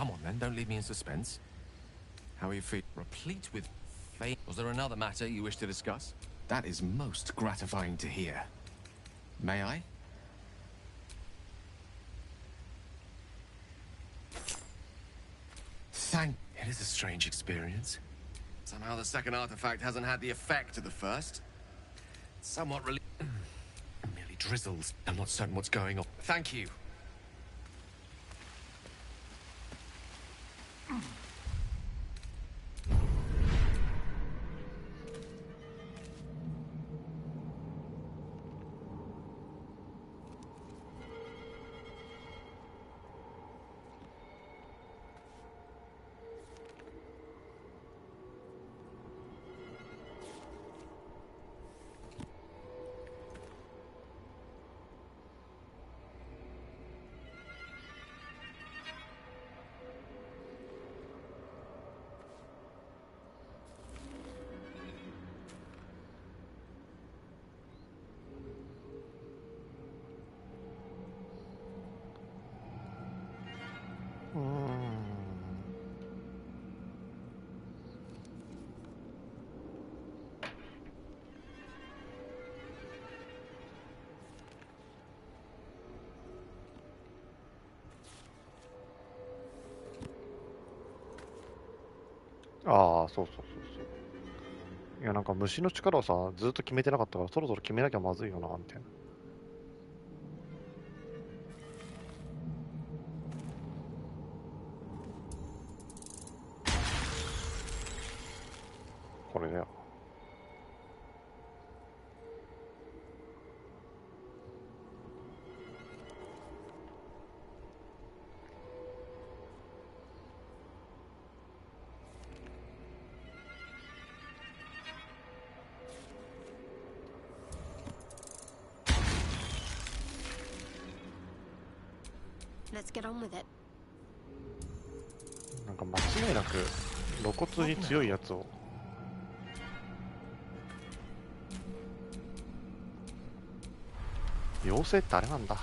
come on then, don't leave me in suspense. How are you feeling? Replete with faith. Was there another matter you wish to discuss? That is most gratifying to hear. May I? Thank... It is a strange experience. Somehow the second artifact hasn't had the effect of the first. It's somewhat merely drizzles. I'm not certain what's going on. Thank you.ああ、そうそうそうそう。いや、なんか虫の力をさ、ずっと決めてなかったから、そろそろ決めなきゃまずいよな、みたいな。これだよ。Let's get on with it. なんか間違いなく露骨に強いやつを。妖精ってあれなんだ。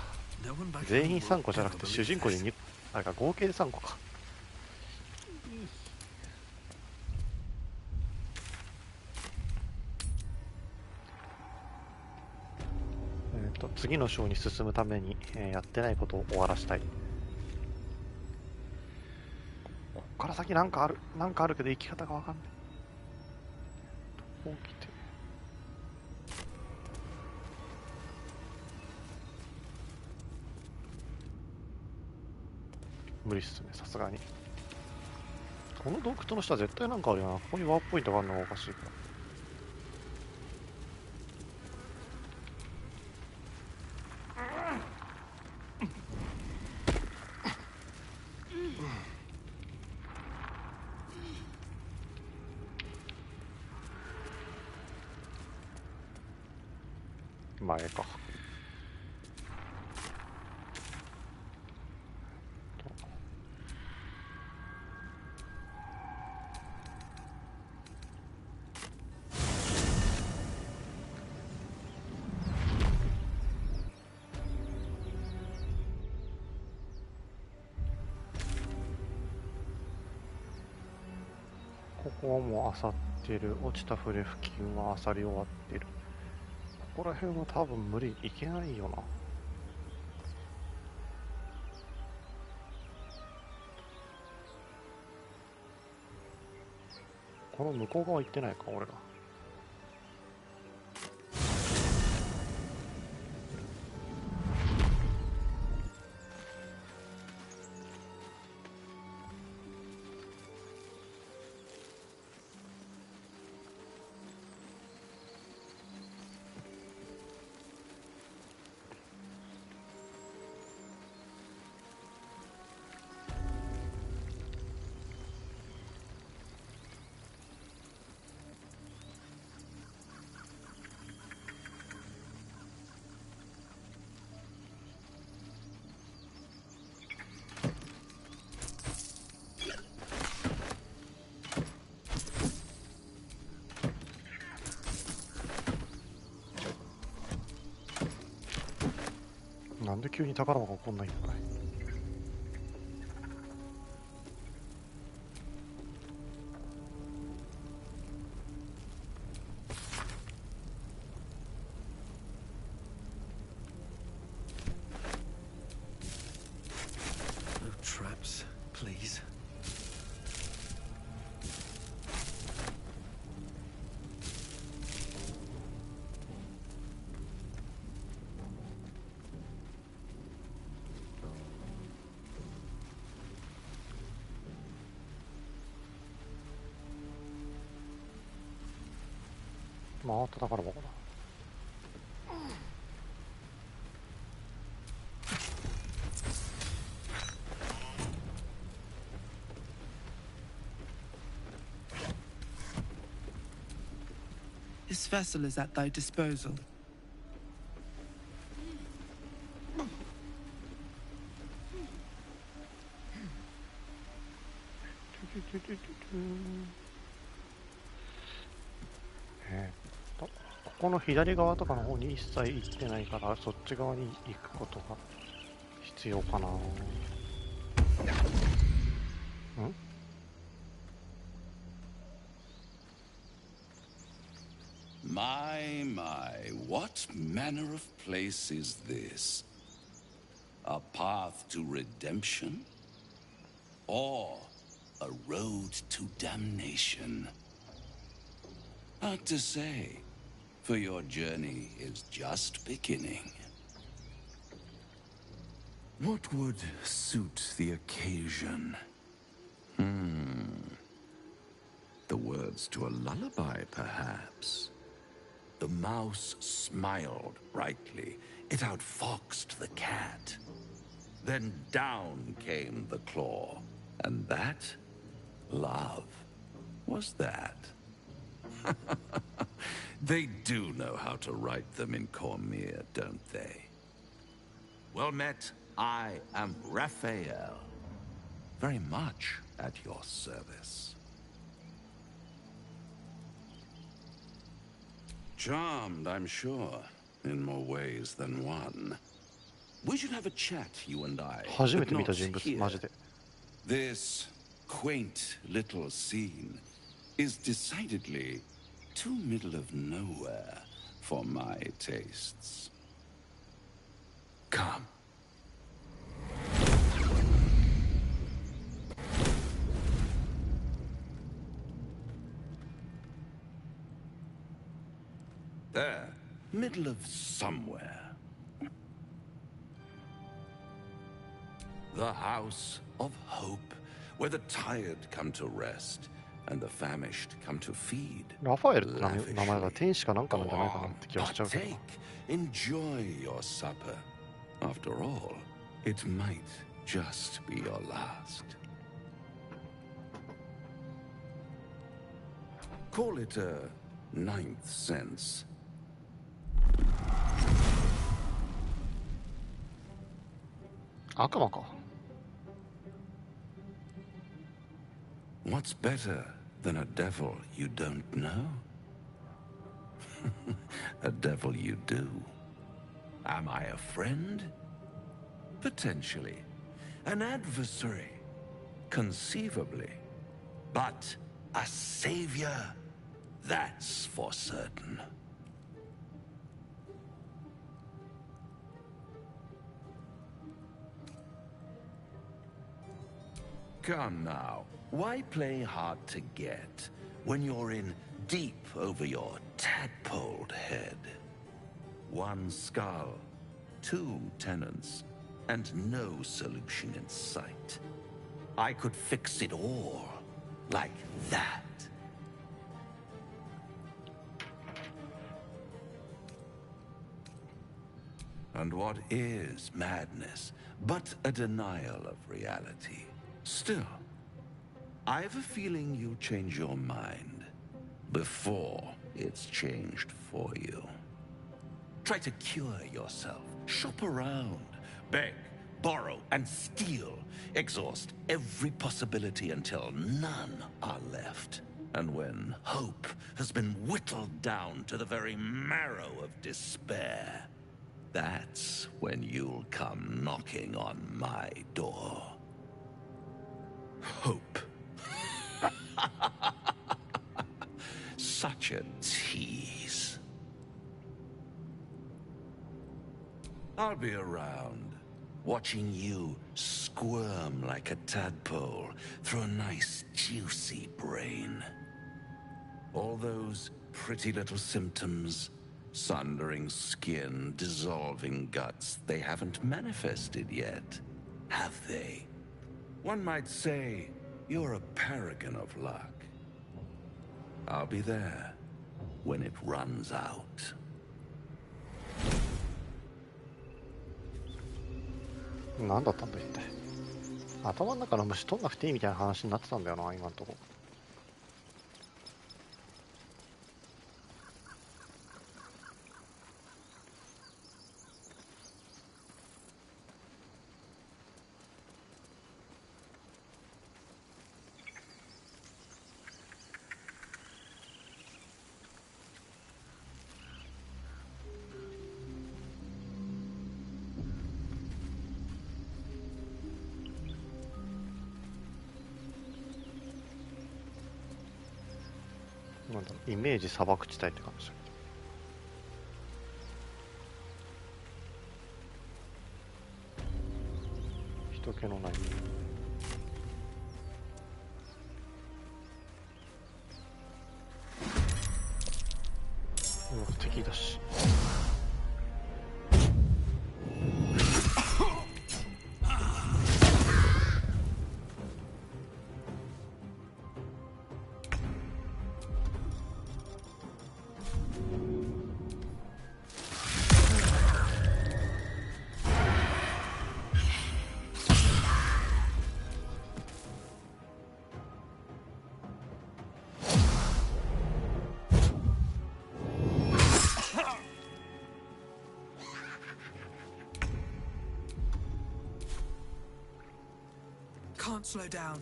全員3個じゃなくて主人公に2、あれか合計で3個か。次の章に進むために、やってないことを終わらしたい。こっから先なんかあるけど生き方がわかんない。こう来て無理っすね、さすがに。この洞窟の下絶対なんかあるよな。ここにワープポイントがあるのがおかしいから。前か。ここはもう漁ってる。落ちた船付近は漁り終わってる。ここら辺は多分無理いけないよな。この向こう側行ってないか俺ら。なんで急に宝箱が起こんないんだい。回った宝箱だ。This vessel is at thy disposal. ここの左側とかの方に一切行ってないから、そっち側に行くことが必要かな。ん？ My, what manner of place is this? A path to redemption? Or a road to damnation? Hard to say, for your journey is just beginning. What would suit the occasion? The words to a lullaby, perhaps. The mouse smiled brightly. It outfoxed the cat. Then down came the claw. And that, love, was that. They do know how to write them in Cormier, don't they? Well met, I am Raphael. Very much at your service. Charmed, I'm sure, in more ways than one. We should have a chat, you and I. 初めて見た人物、マジで。 This quaint little scene is decidedly too middle of nowhere for my tastes. Come. There, middle of somewhere. The House of Hope, where the tired come to rest and the famished come to feed. ラファエルって名前が天使かなんかなんじゃないかなって気がしちゃうけど。 Partake, enjoy your supper. After all, it might just be your last. Call it a ninth sense. What's better than a devil you don't know? A devil you do. Am I a friend? Potentially. An adversary? Conceivably. But a savior? That's for certain. Come now, why play hard to get when you're in deep over your tadpoled head? One skull, two tenants, and no solution in sight. I could fix it all, like that. And what is madness but a denial of reality? Still, I've a feeling you'll change your mind before it's changed for you. Try to cure yourself. Shop around. Beg, borrow, and steal. Exhaust every possibility until none are left. And when hope has been whittled down to the very marrow of despair, that's when you'll come knocking on my door. Hope. Such a tease. I'll be around, watching you squirm like a tadpole through a nice, juicy brain. All those pretty little symptoms, sundering skin, dissolving guts, they haven't manifested yet, have they? One might say you're a paragon of luck. I'll be there, when it runs out. 何だったんだ一体。頭の中の虫取んなくていいみたいな話になってたんだよな、今んとこ。なんだろう、イメージ砂漠地帯って感じだ。人気のない。敵だし。Can't slow down.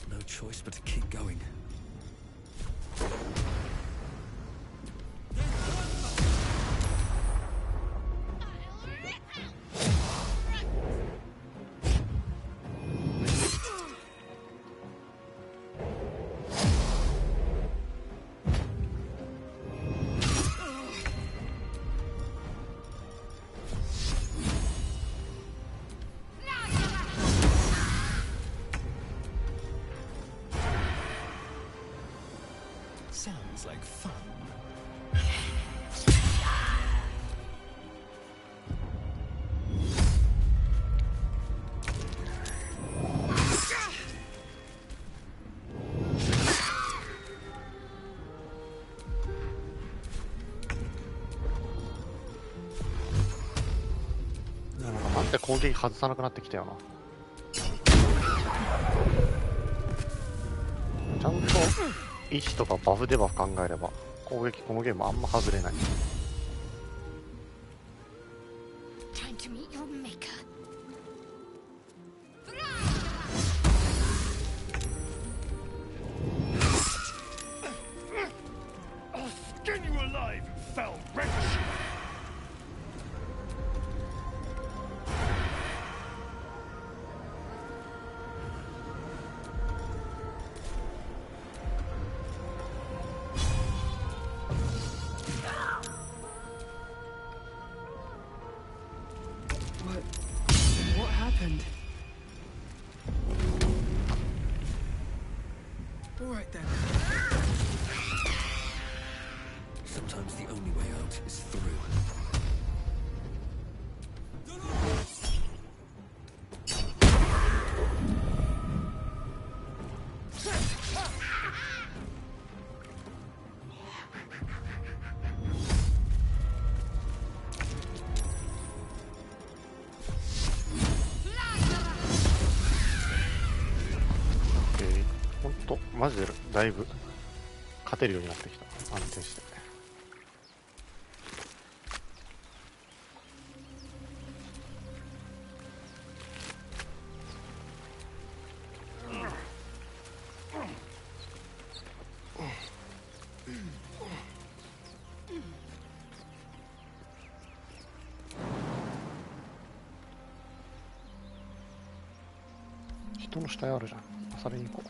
No choice but to keep going. Sounds like fun.なんで攻撃外さなくなってきたよな。ちゃんと意志とかバフデバフ考えれば攻撃このゲームあんま外れない。Time to meet your maker. I'll skin you alive, you foul wretch! What happened? All right then. Sometimes the only way out is through. OK、ほんとマジでだいぶ勝てるようになってきた。安定して。人の死体あるじゃん。あさりに行こう。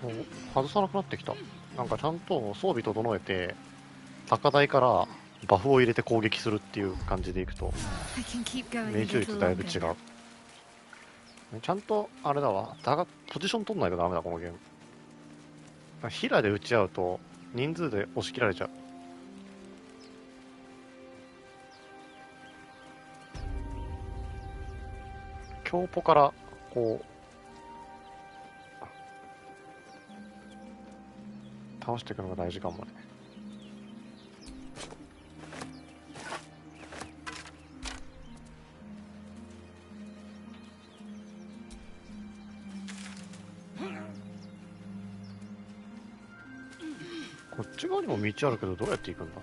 もう外さなくなってきた。なんかちゃんと装備整えて高台からバフを入れて攻撃するっていう感じでいくと I can keep going a 命中 little 率だいぶ違 longer. う。ちゃんとあれだわ、ポジション取んないとダメだこのゲーム。ヒラで打ち合うと人数で押し切られちゃう。強ポからこう倒していくのが大事かもね。こっち側にも道あるけどどうやって行くんだ。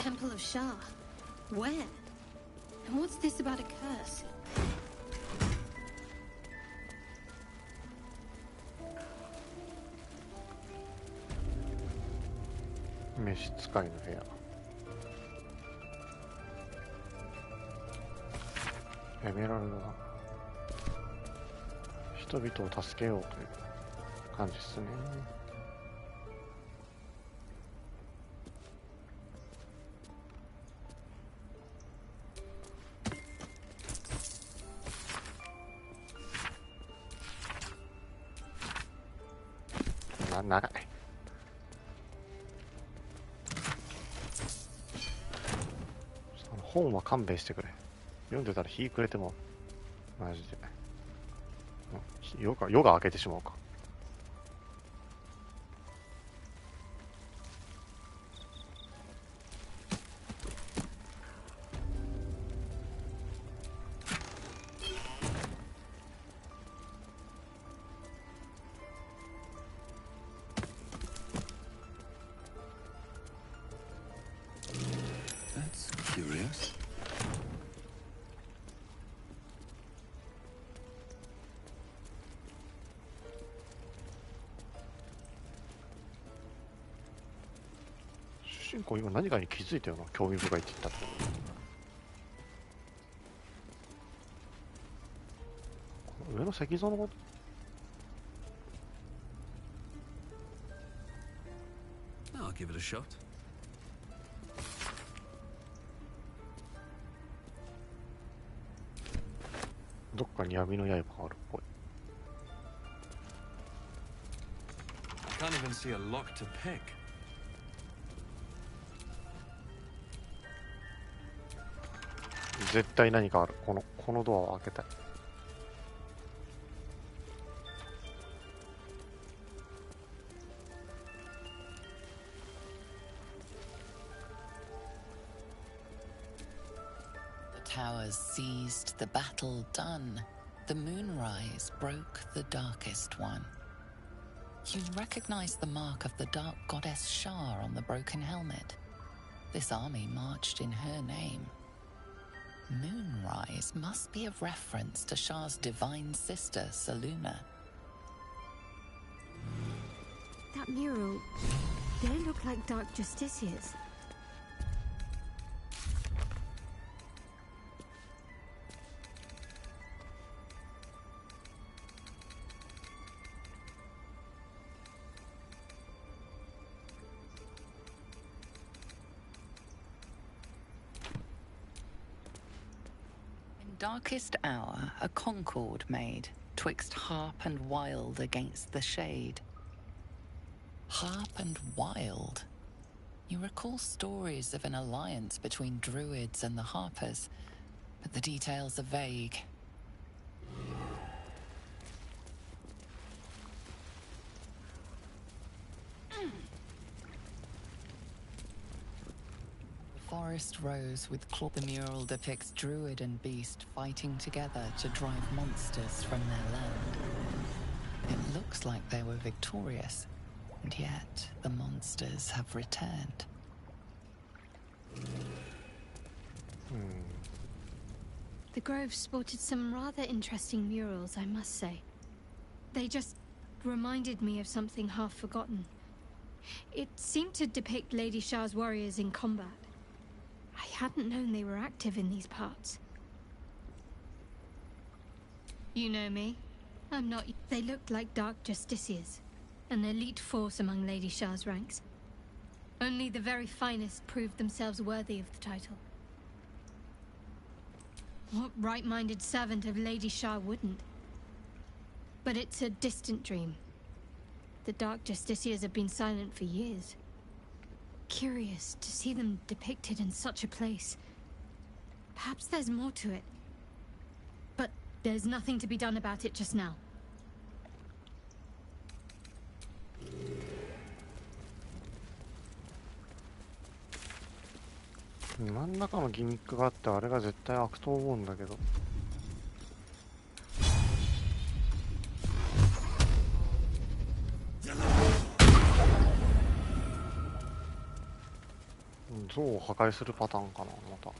Temple of Shah. Where? And what's this about a curse? 召使いの部屋。エメラルドだ。人々を助けようという感じですね。長い。本は勘弁してくれ。読んでたら日暮れてもマジで夜が明けてしまうか。Curious. 主人公今何かに気づいたよな。興味深いって言ったと。この上の石像のこと I'll give it a shot. どっかに闇の刃があるっぽい。 I can't even see a lock to pick. 絶対何かある。このドアを開けたい。The towers seized, the battle done. The moonrise broke the darkest one. You recognize the mark of the dark goddess Shah on the broken helmet. This army marched in her name. Moonrise must be a reference to Shah's divine sister, Saluna. That mural, they look like dark justiciars. Darkest hour, a concord made, twixt harp and wild against the shade. Harp and wild. You recall stories of an alliance between druids and the harpers, but the details are vague. The forest rose with claw. The mural depicts druid and beast fighting together to drive monsters from their land. It looks like they were victorious, and yet the monsters have returned. The Grove sported some rather interesting murals, I must say. They just reminded me of something half forgotten. It seemed to depict Lady Shah's warriors in combat. I hadn't known they were active in these parts. You know me. I'm not. They looked like dark justiciars, an elite force among Lady Shah's ranks. Only the very finest proved themselves worthy of the title. What right-minded servant of Lady Shah wouldn't? But it's a distant dream. The Dark Justiciars have been silent for years. Curious to see them depicted in such a place. Perhaps there's more to it. But there's nothing to be done about it just now.何らかのギミックがあってあれが絶対開くと思うんだけど。像を破壊するパターンかな、また。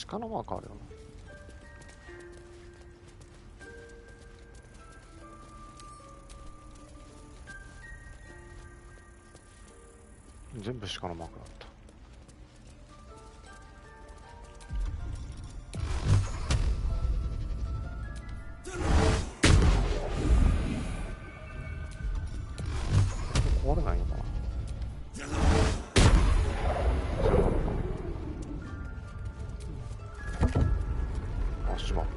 鹿のマークあるよな。全部鹿のマークだった。壊れないのかな。あ、しまった。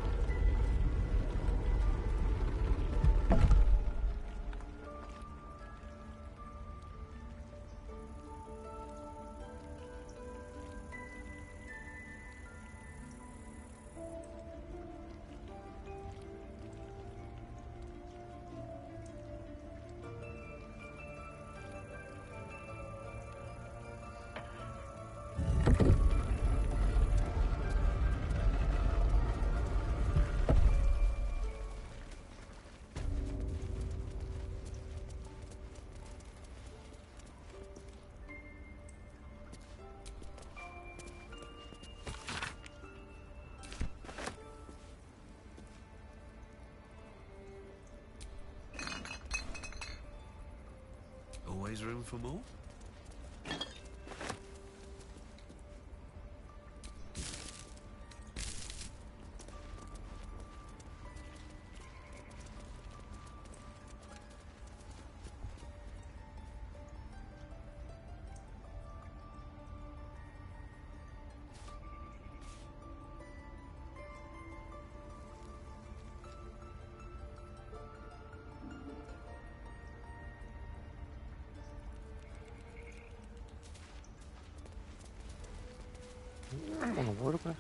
Always room for more?登れるかね。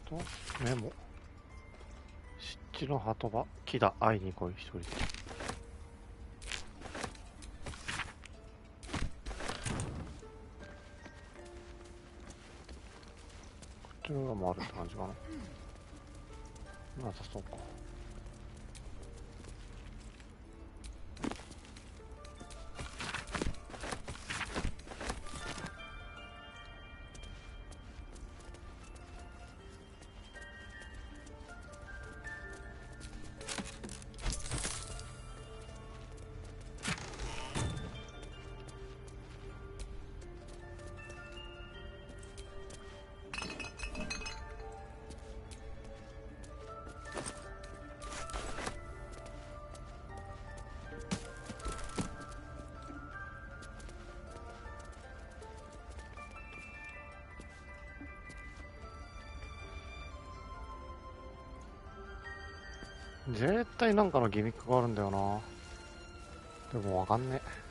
とメモ。湿地の鳩場、木だ、会いに来い、一人で。こっちの裏もあるって感じかな。なさそうか。絶対なんかのギミックがあるんだよな。でもわかんねえ。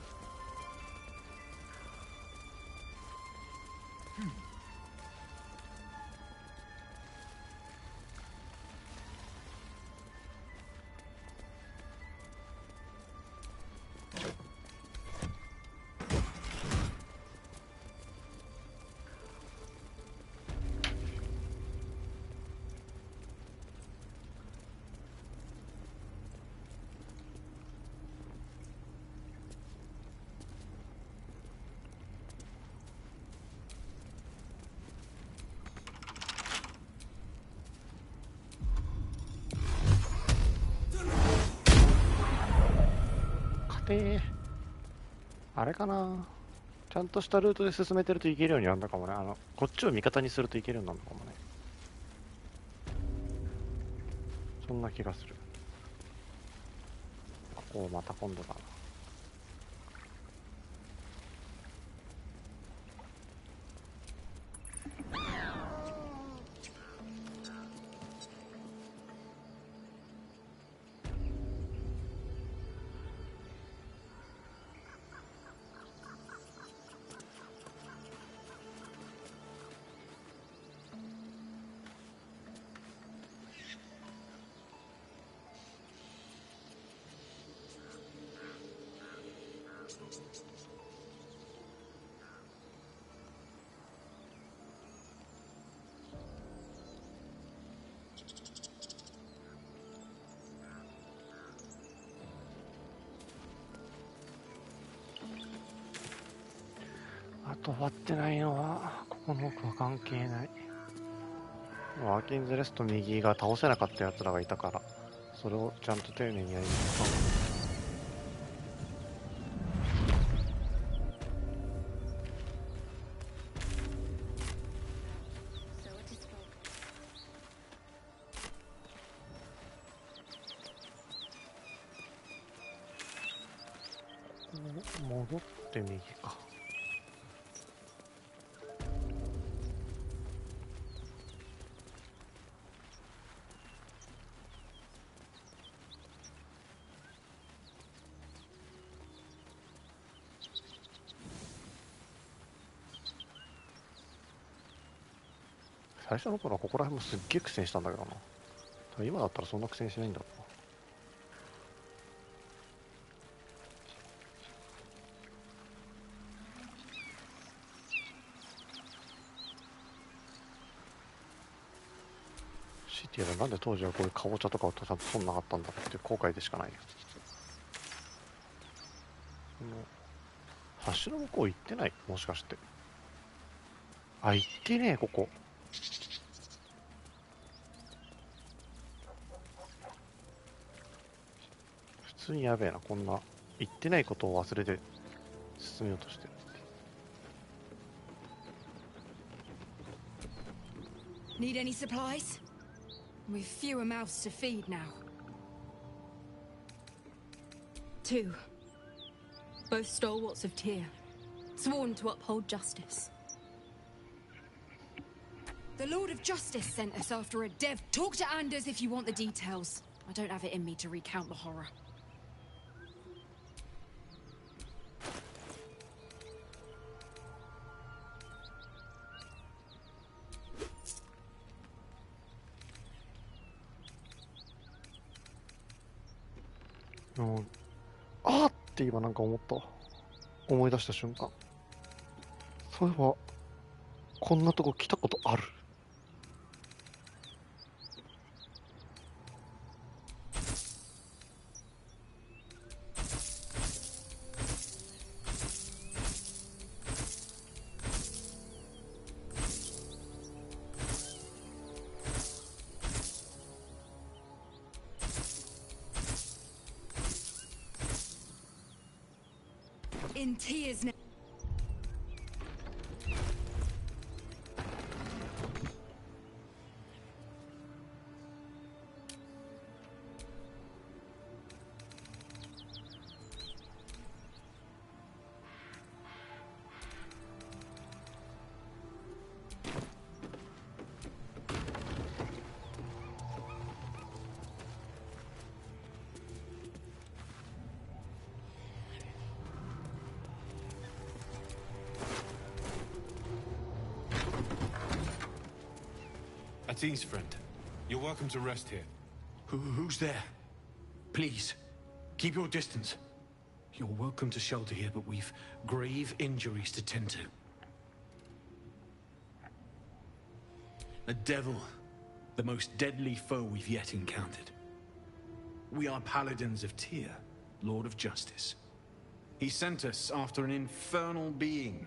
あれかな、ちゃんとしたルートで進めてるといけるようになるのかもね。こっちを味方にするといけるようになるのかもね。そんな気がする。ここまた今度だな。あと終わってないのは、ここの奥は関係ない。ワーキンズレスト右が倒せなかった奴らがいたから、それをちゃんと丁寧にやりますか。戻って右か。最初の頃はここら辺もすっげえ苦戦したんだけどな。今だったらそんな苦戦しないんだろうな。シティはなんで当時はこういうかぼちゃとかをちゃんと取んなかったんだろうっていう後悔でしかないよ。橋の向こう行ってない？もしかして。あ、行ってねえ、ここ。普通にやべえな、こんな。行ってないことを忘れて進めようとしてる。Need any supplies? We've fewer mouths to feed now. 2. Both stalwarts of Tyr, sworn to uphold justice. The Lord of Justice sent us after a dev. Talk to Anders if you want the details. I don't have it in me to recount the horror. Oh. あーって今なんか思った。思い出した瞬間。そういえば、こんなとこ来たことある。In Tyr's name. At ease, friend. You're welcome to rest here. Who's there? Please, keep your distance. You're welcome to shelter here, but we've grave injuries to tend to. A devil, the most deadly foe we've yet encountered. We are paladins of Tyr, Lord of Justice. He sent us after an infernal being,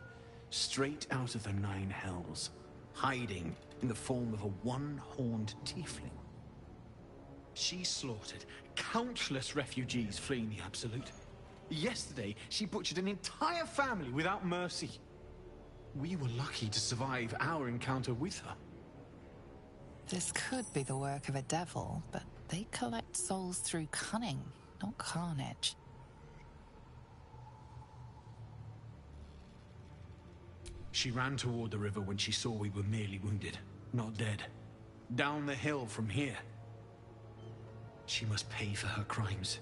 straight out of the Nine Hells, hiding in the form of a one-horned tiefling. She slaughtered countless refugees fleeing the Absolute. Yesterday, she butchered an entire family without mercy. We were lucky to survive our encounter with her. This could be the work of a devil, but they collect souls through cunning, not carnage. She ran toward the river when she saw we were merely wounded, not dead. Down the hill from here. She must pay for her crimes.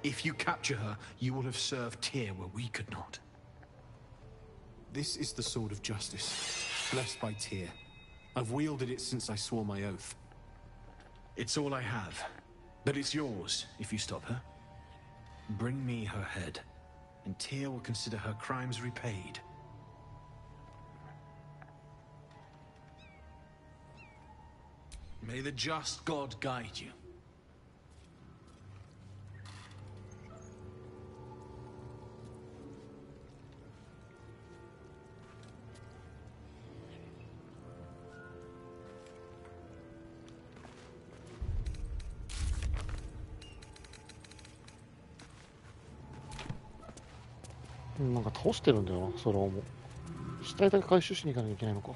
If you capture her, you will have served Tyr where we could not. This is the sword of justice, blessed by Tyr. I've wielded it since I swore my oath. It's all I have, but it's yours if you stop her. Bring me her head, and Tyr will consider her crimes repaid. May the just God guide you.なんか倒してるんだよな、それはもう。死体だけ回収しに行かなきゃいけないのか。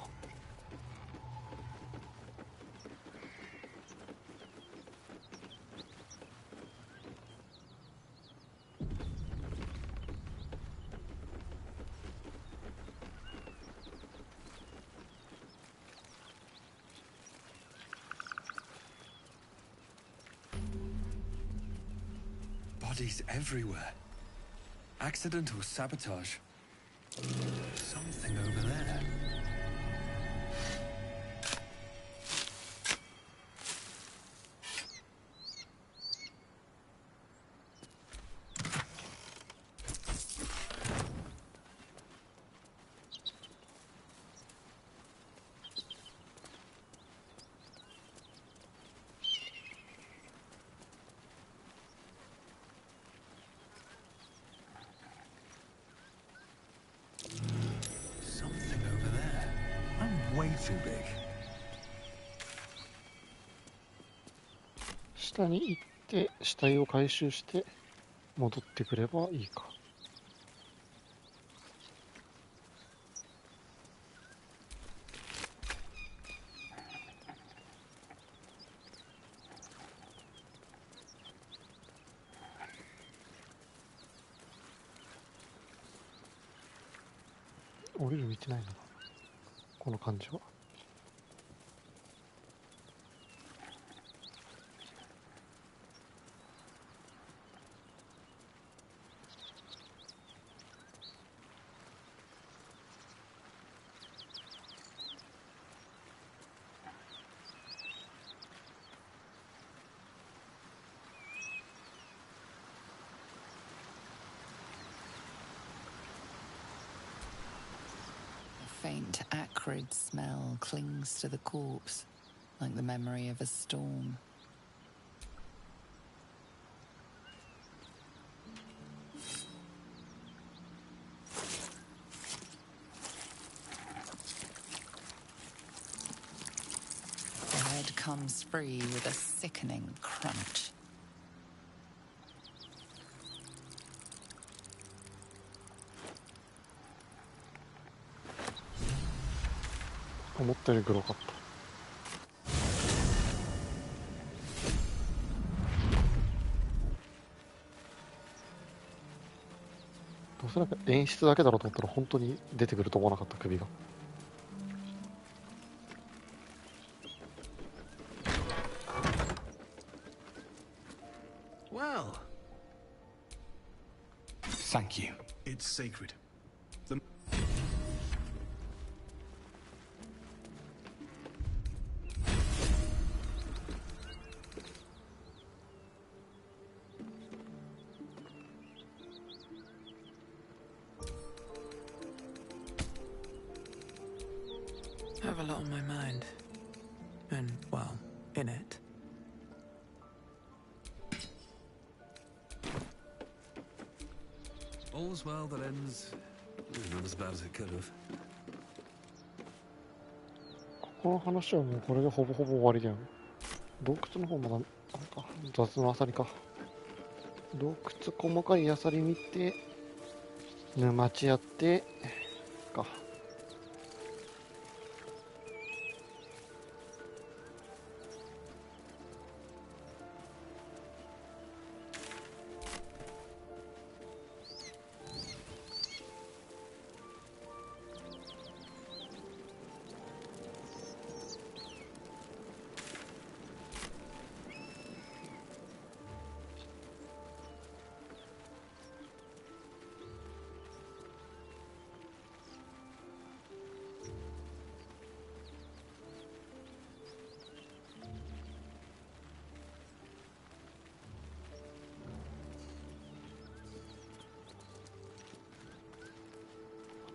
Bodies everywhere. Accident or sabotage? Something over there. Way too big. 下に行って死体を回収して戻ってくればいいか。降りる道ないのか、この感じは。Faint, acrid smell clings to the corpse, like the memory of a storm. The head comes free with a sickening crunch. 思ったよりグロかった。どうせなんか演出だけだろうと思ったら本当に出てくると思わなかった、首が。Well, thank you. It's sacred. The have a lot on my mind. And, well, in it. All's well that ends not as bad as it could have. ここの話はもうこれでほぼほぼ終わりだよ。洞窟の方まだ、あれか、雑なあさりか。洞窟細かいあさり見て、沼地やって、か。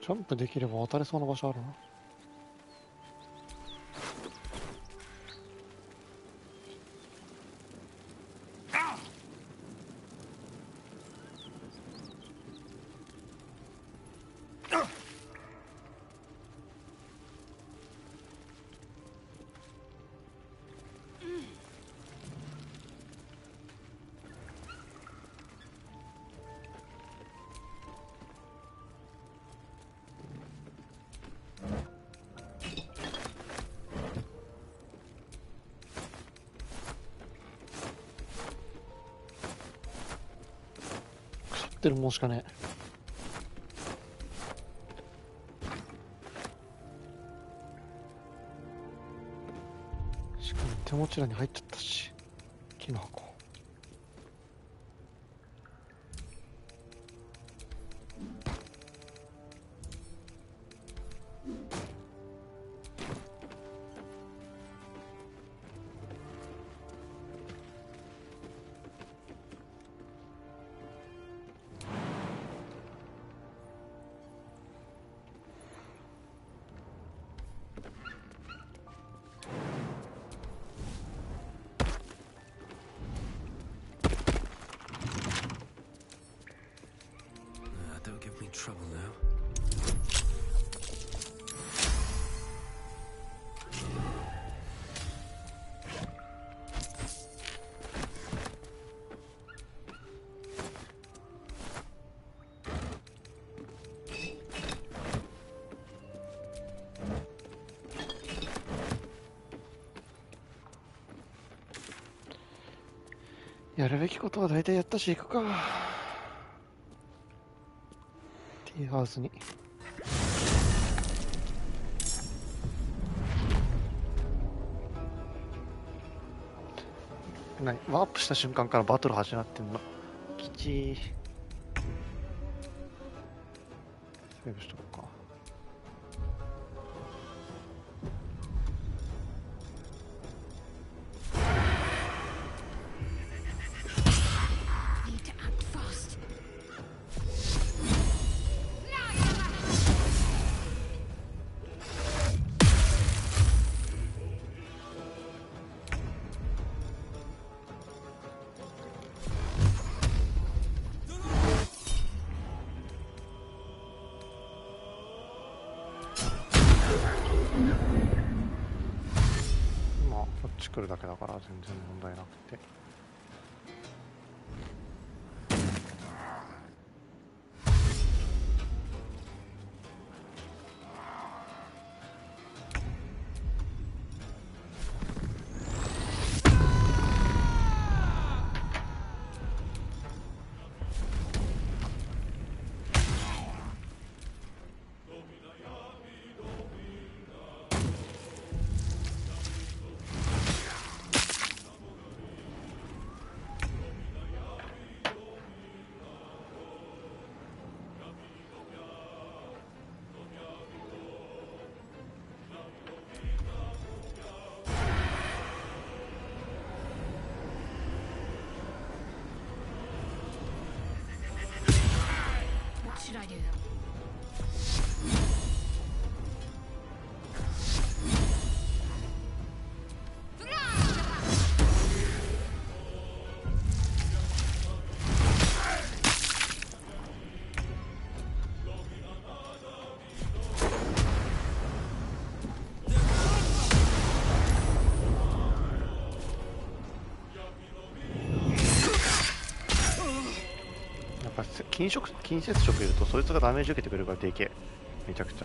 ジャンプできれば渡れそうな場所あるな。ってるもんしかねえ。しかも手持ちらに入っちゃったし、木の箱。Trouble now.やるべきことは大体やったし行くか。ティーハウスに。ワープした瞬間からバトル始まってんの。きちー。セーブしとこうか。来るだけだから全然問題なくて。近接触いるとそいつがダメージ受けてくれるからでけえ。めちゃくちゃ。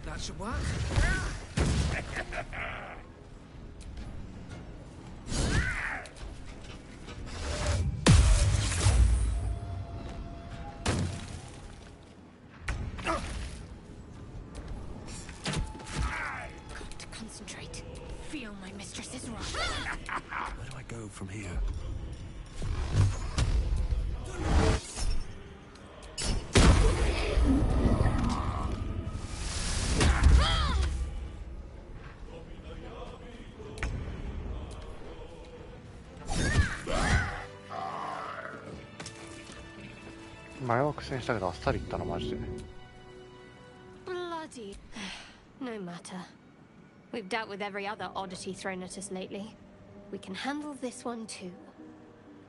That should work. Got to concentrate. Feel my mistress's wrath. Where do I go from here? 前は苦戦したけどあっさりいったなマジで。 Bloody. No matter. We've dealt with every other oddity thrown at us lately. We can handle this one too.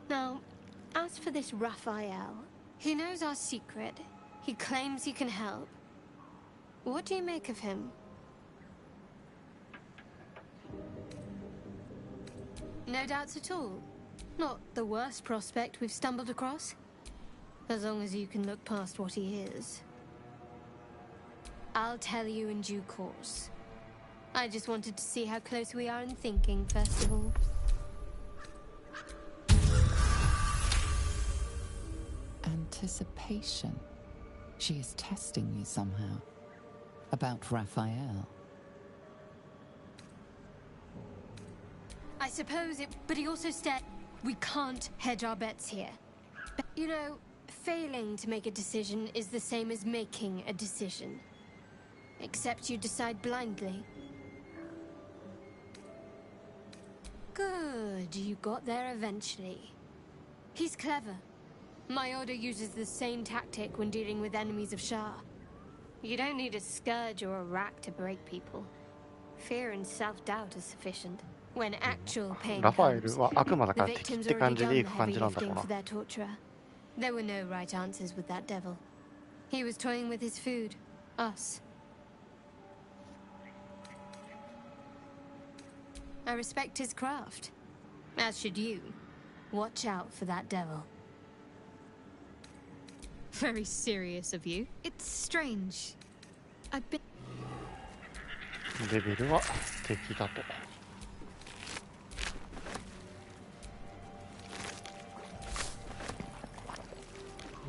Now, as for this Raphael, he knows our secret. He claims he can help. What do you make of him? No doubts at all. Not the worst prospect we've stumbled across. As long as you can look past what he is. I'll tell you in due course. I just wanted to see how close we are in thinking, first of all. Anticipation. She is testing you somehow. About Raphael. I suppose it... But he also said we can't hedge our bets here. You know, failing to make a decision is the same as making a decision. Except you decide blindly. Good, you got there eventually. He's clever. My order uses the same tactic when dealing with enemies of Shah. You don't need a scourge or a rack to break people. Fear and self-doubt are sufficient. When actual pain comes, the victims already done the heavy lifting for their torturer. There were no right answers with that devil. He was toying with his food. Us. I respect his craft. As should you. Watch out for that devil. Very serious of you. It's strange. I've been... レベルは敵だと。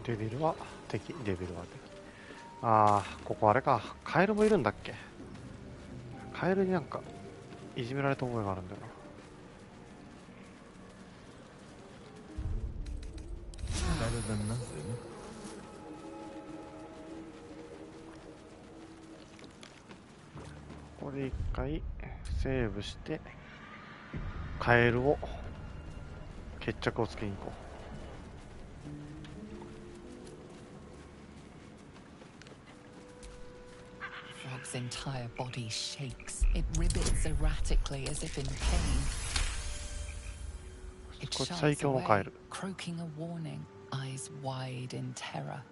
レベルは敵、レベルは敵。ああ、ここあれか。カエルもいるんだっけ。カエルになんかいじめられた覚えがあるんだよな。Better than nothing. ここで一回セーブしてカエルを決着をつけに行こう。Frog's entire body shakes. It ribbits erratically as if in pain. It shies away, croaking a warning, eyes wide in terror.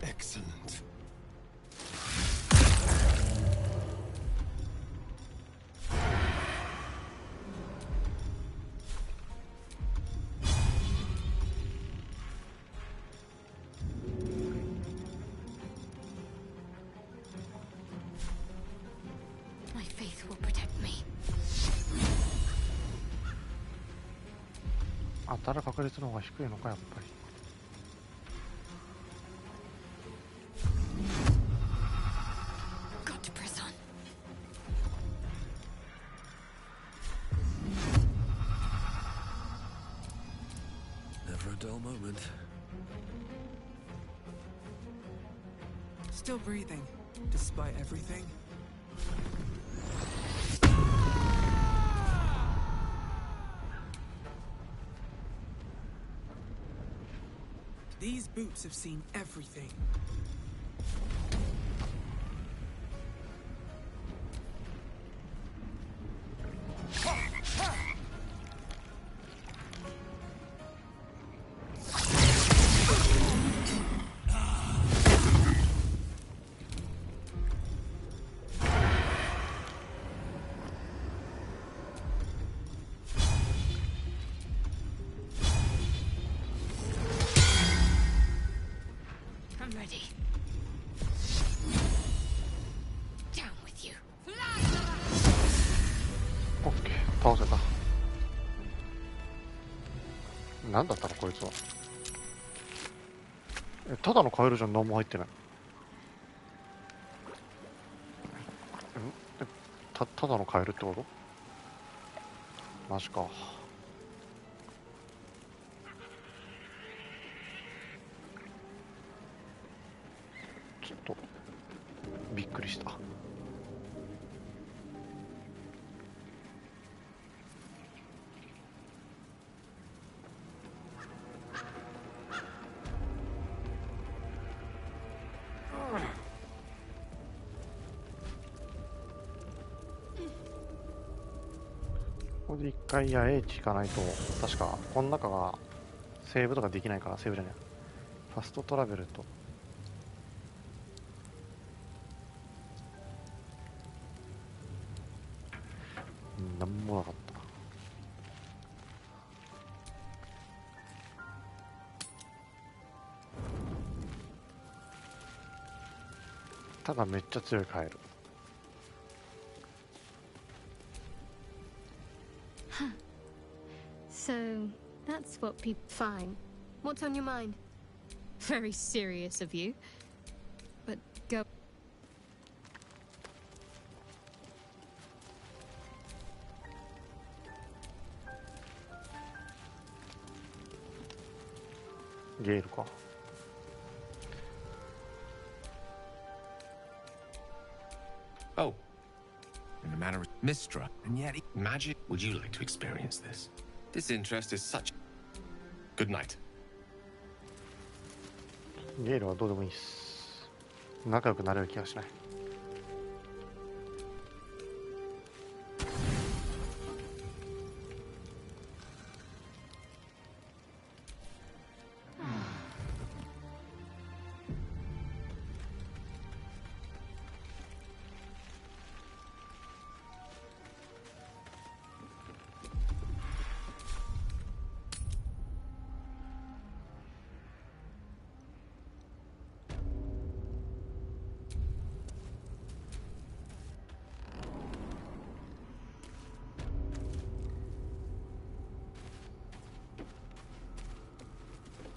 Excellent. 当たる確率の方が低いのかやっぱり。Got to press on. Never a dull moment. Still breathing, despite everything. These boots have seen everything. I'm ready. Down with you. オッケー、倒せた。何だったのこいつは。ただのカエルじゃん、何も入ってない。ただのカエルってこと？マジか。ちょっとびっくりした。ここで一回野営地行かないと、確かこの中がセーブとかできないから、セーブじゃない、ファストトラベルとなんもなかった。ただめっちゃ強いカエル。So, that's what people... Fine. What's on your mind? Very serious of you. But go... ゲールか。Oh. In a manner of Mistra, and yet magic. Would you like to experience this? This interest is such... Good night. ゲールはどうでもいいっす。仲良くなれる気がしない。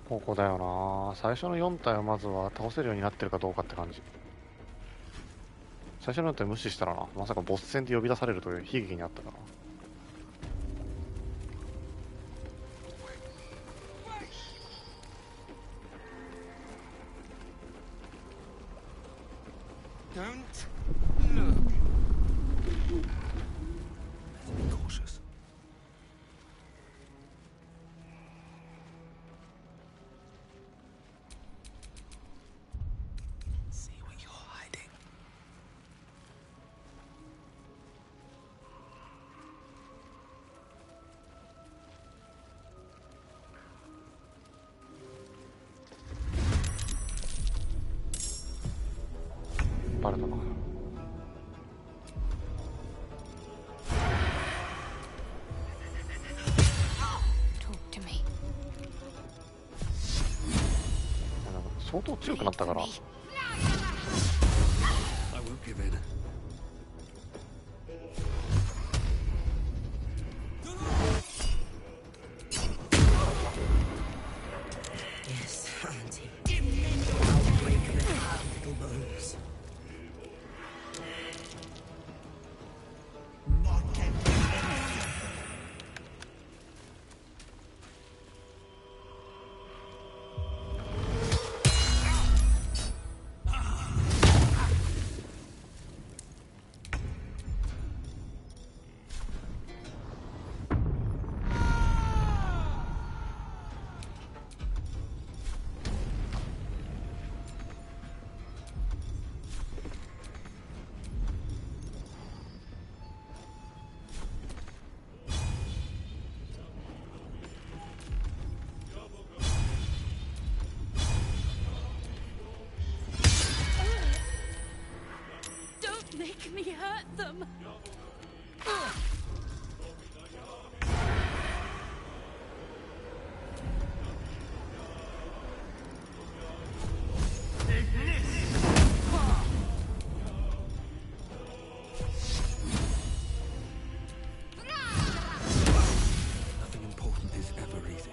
ここだよな。最初の4体はまずは倒せるようになってるかどうかって感じ。最初の4体無視したらな、まさかボス戦で呼び出されるという悲劇にあったから。バレたな。相当強くなったから。hurt them. Nothing important is ever easy.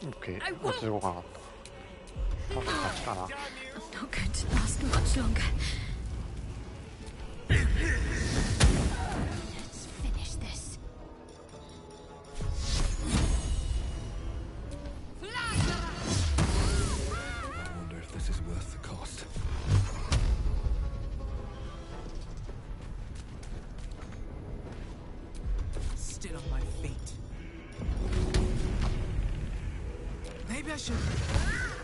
OK、落ち動かなかった。多分勝ちかな。I'm not going to last much longer. Let's finish this. I wonder if this is worth the cost. Still on my feet. Maybe I should.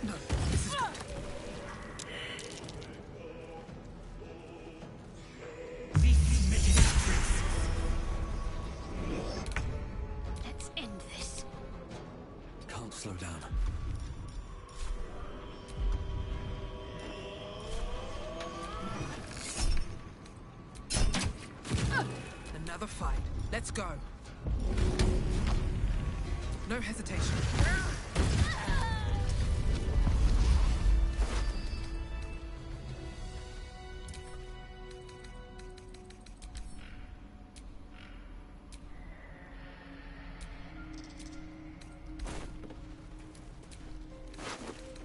No, this is good. Let's end this. Can't slow down. Another fight. Let's go. No hesitation. ?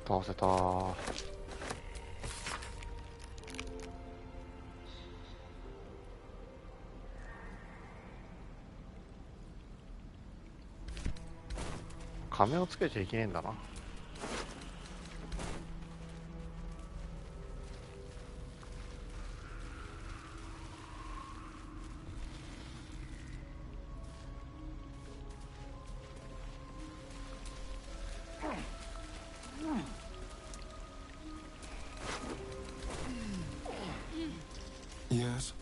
倒せたー。仮面をつけちゃいけねえんだな。Yes.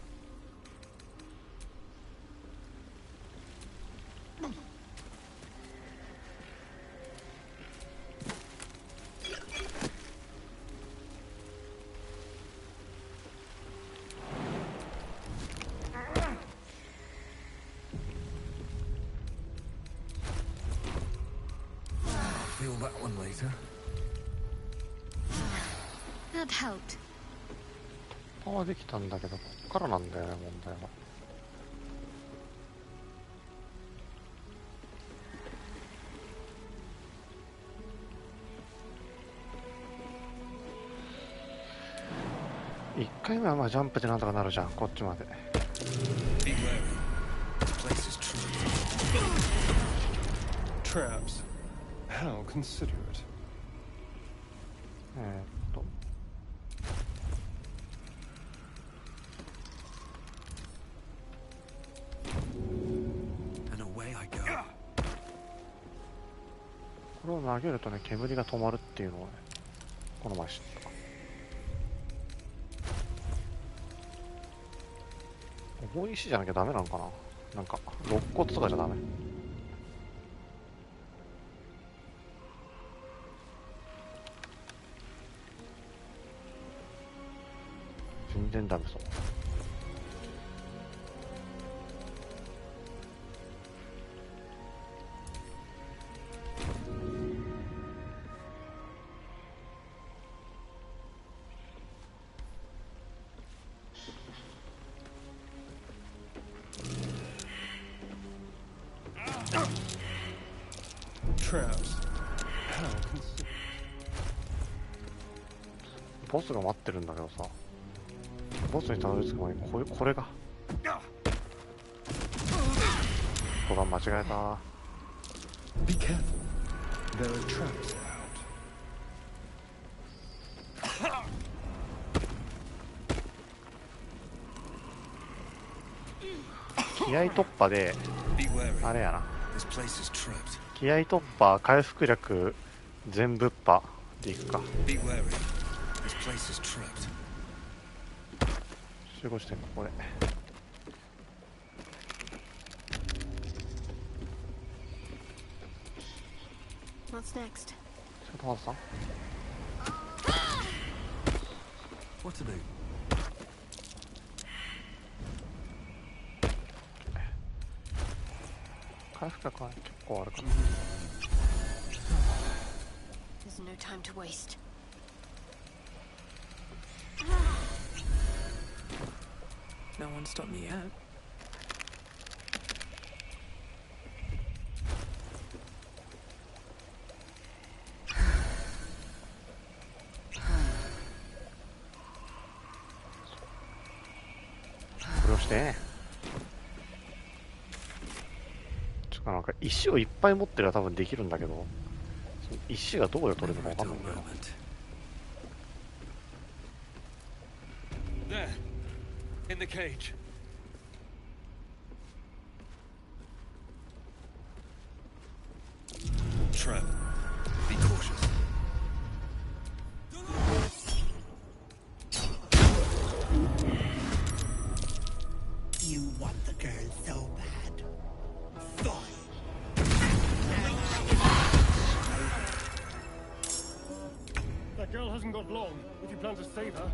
Feel that one later. That helped. パワーできたんだけど、こっからなんだよね、問題は。1回目はまあジャンプでなんとかなるじゃん、こっちまで。Be wary. The place is Traps. How considerate. これを投げるとね、煙が止まるっていうのをね、この前知った。重い石じゃなきゃダメなのかな。なんか肋骨とかじゃダメ。全然ダメそう。ボスが待ってるんだけどさ、ボスにたどり着く前にこれがボタン間違えた。 Be careful. There are traps about. 気合突破であれやな、気合突破回復力全ぶっ破でいくか。集合してんのこれ。What's next? ちょっと待ってさん。What to do? 回復力は結構あるかな。There's no time to waste. No one stopped me yet.してちょっとなんか石をいっぱい持ってれば多分できるんだけど、その石がどこで取れるのか分かんないんだよ。There, in the cage. Trap. Be cautious. You want the girl so bad. Fine. That girl hasn't got long, if you plan to save her.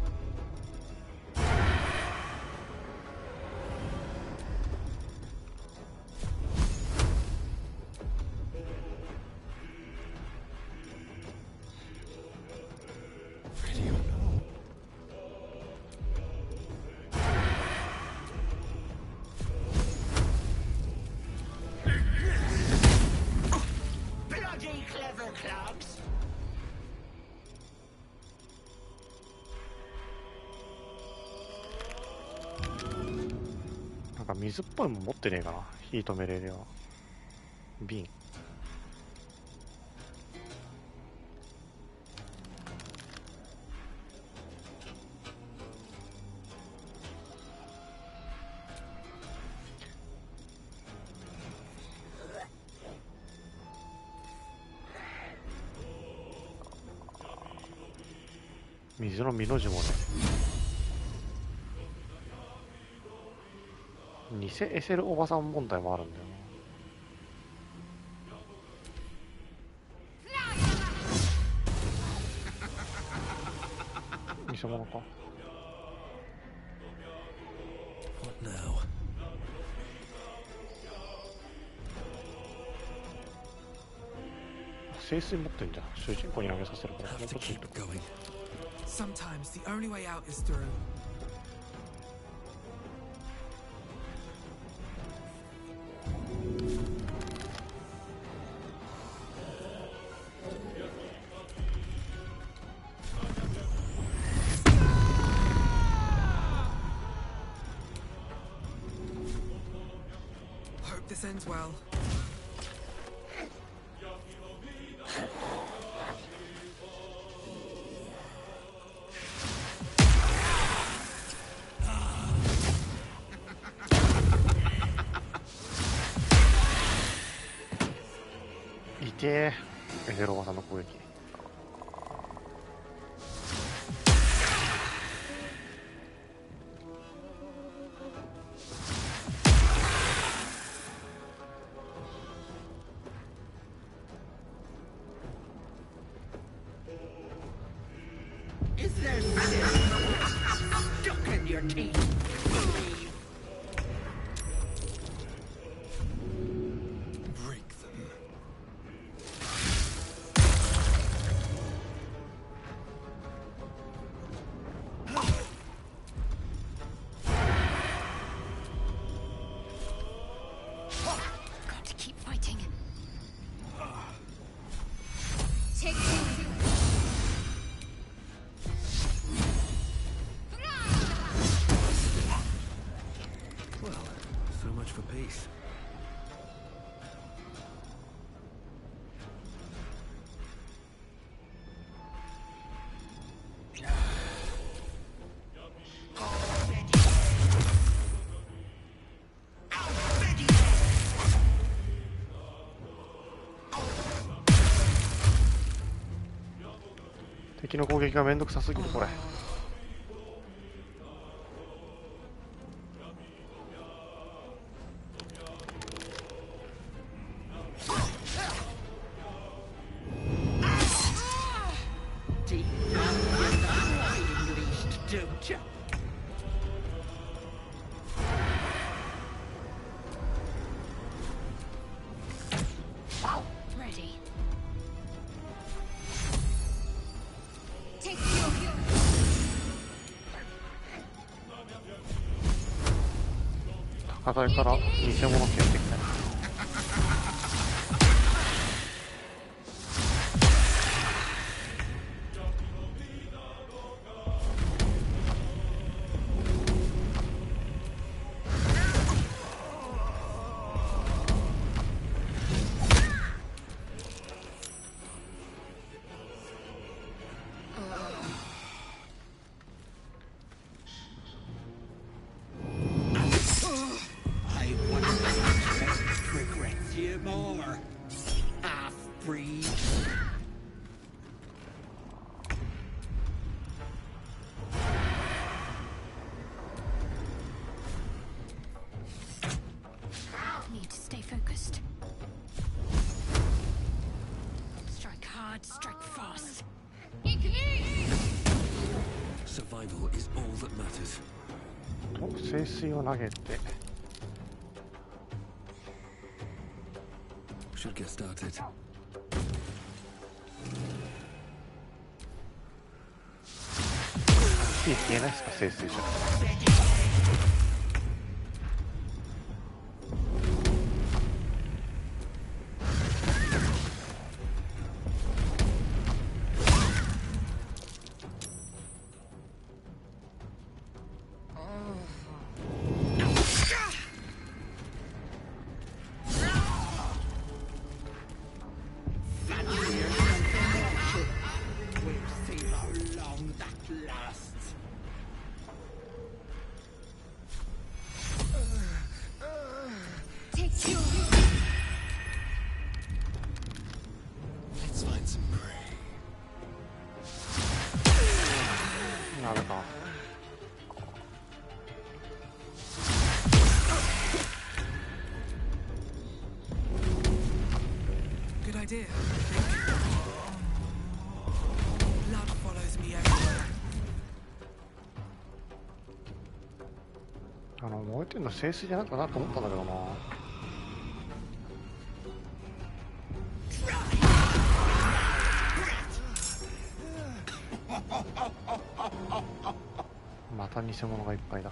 Bloody clever clubs. なんか水っぽいもん持ってねえかな、火止めれるよ。瓶。水の実の字もね、偽エセルおばさん問題もあるんだよな。偽物か。 What now? 聖水持ってんじゃん。主人公に投げさせるから。もうちょっと言っとく。 Sometimes the only way out is through. Hope this ends well.痛え、エセルおばさんの攻撃。Is there stuck in your teeth? Break them. Got to keep fighting. Take 敵の攻撃がめんどくさすぎるこれ。高台から偽物蹴ってきたよ。Survival is all that matters. 聖水を投げて Should get started. 火消えないですか聖水じゃ。燃えてるの聖水じゃなくなと思ったんだけどな。また偽物がいっぱいだ。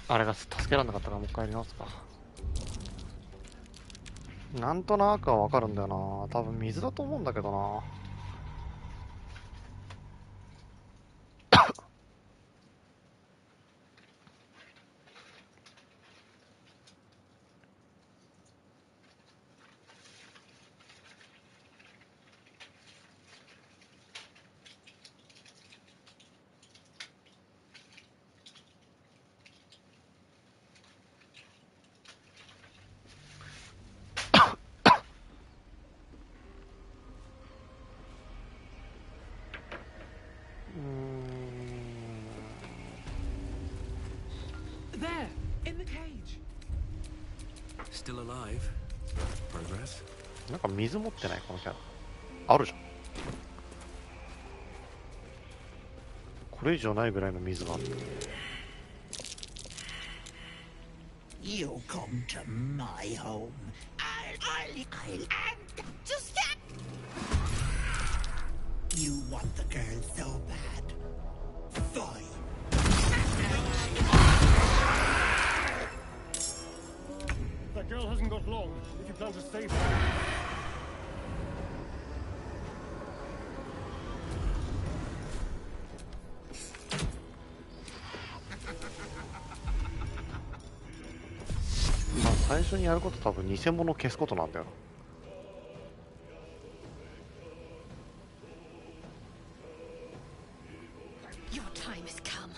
あれが助けられなかったからもう一回やり直すか。なんとなくはわかるんだよな。多分水だと思うんだけどな。There, in the cage. Still alive. Progress. なんか水持ってないこのキャラ。あるじゃん。これ以上ないぐらいの水がある。You come to my home. I'll just that. You want the girl so bad. 最初にやること多分偽物を消すことなんだよな。Your time has come.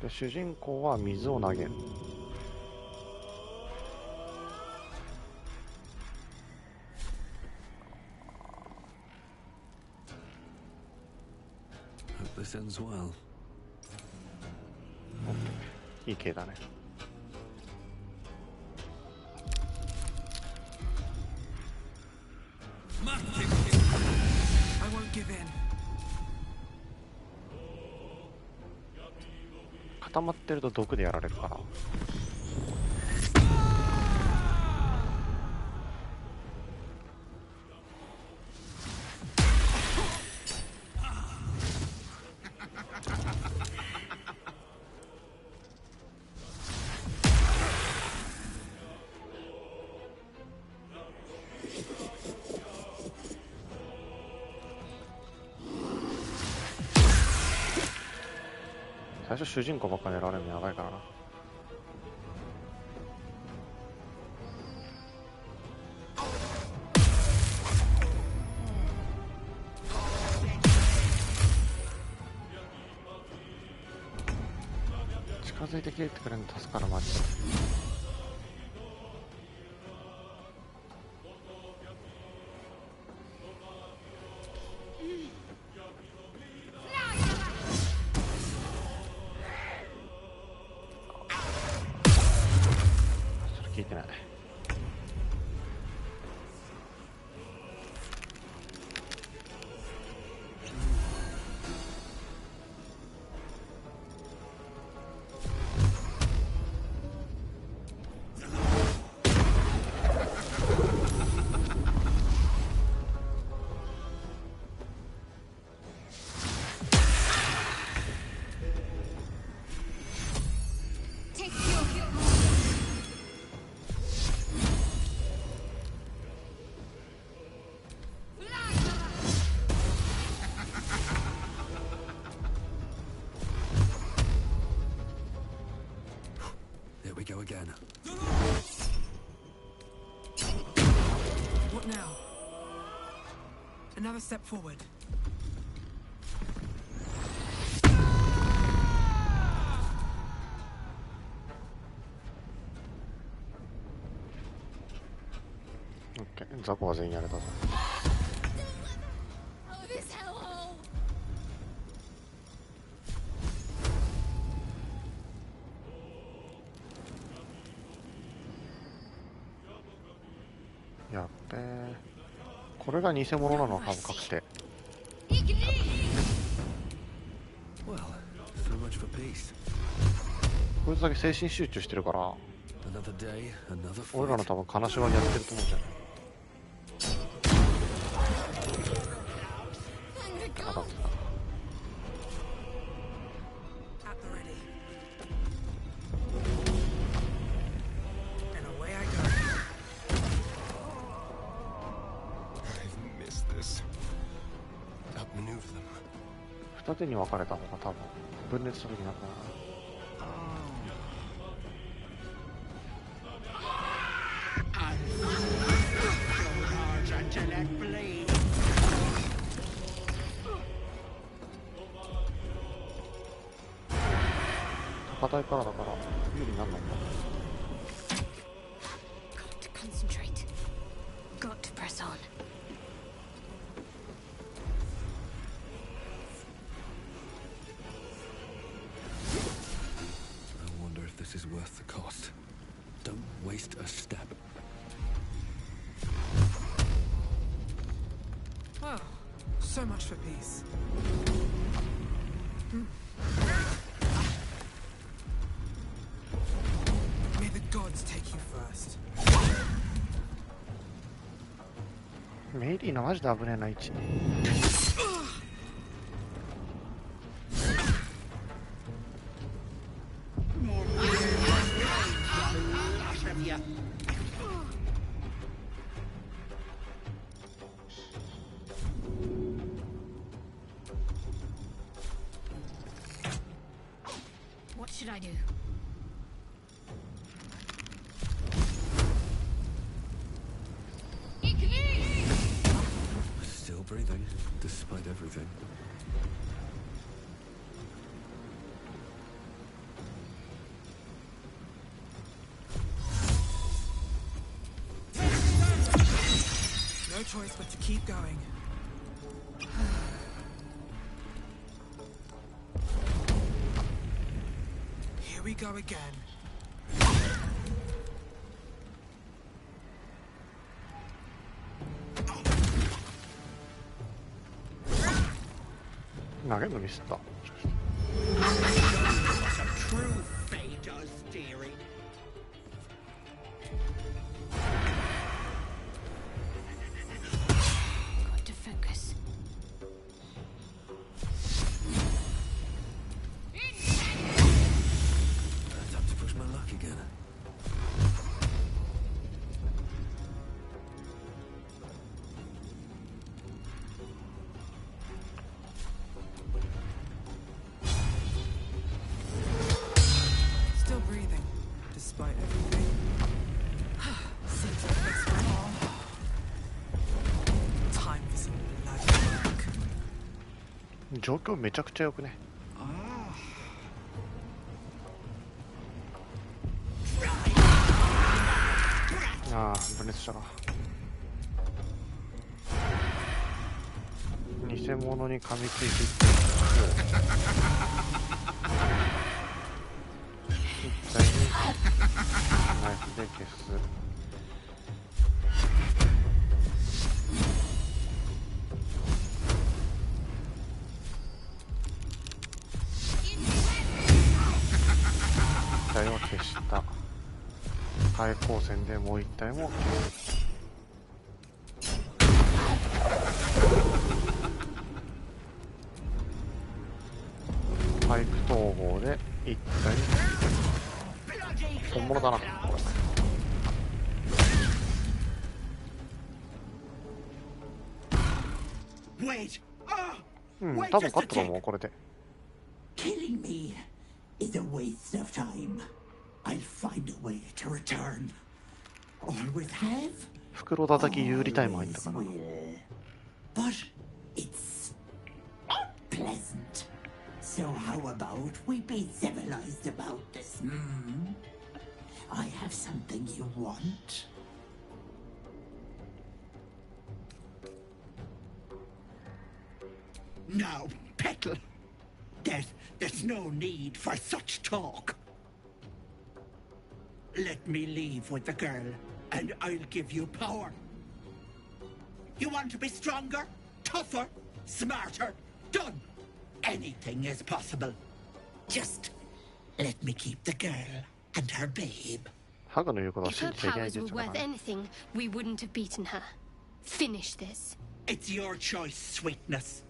で主人公は水を投げる。Hope this ends well. いい系だね。I won't give in. 固まってると毒でやられるから。最初主人公ばっかりやられるのやばいからな。近づいて切れてくれるの助かるマジで。聞いてない。Go again. What now? Another step forward. OK、雑魚は全員やれたぞ。やっべえ。これが偽物なのは多分確定。こいつだけ精神集中してるから俺らの多分金縛りやってると思うんじゃない。当たってた。二手に分かれた方が多分分裂した時になったな。高台からだから有利になるのか。Got to concentrate. Got to press on. This is worth the cost. Don't waste a step. Oh, so much for peace. May the gods take you first. メイリーのマジで危ねえな位置。I do? Still breathing, despite everything. No choice but to keep going. Here we go again. Nugget missed that. True fate, us dearie. Got to focus. Time to push my luck again. Still breathing, despite everything. Seems like this one all. Time for some bloody work. 状況めちゃくちゃよくね。ああ、分裂したか。偽物に噛みついていって一体にナイフで消す。一体を消した。対抗戦でもう一体も消す。パイプ統合で一体本物だなこれ。うん、多分勝ったと思うこれで。Killing me is a waste of time. I'll find a way to return. Always have. 袋叩き有利タイム入ったかな。But it's unpleasant. So how about we be civilized about this? I have something you want. Now, Petal. There's no need for such talk. Let me leave with the girl, and I'll give you power. You want to be stronger, tougher, smarter? Done. Anything is possible. Just let me keep the girl and her babe. If her powers were worth anything, we wouldn't have beaten her. Finish this. It's your choice, sweetness.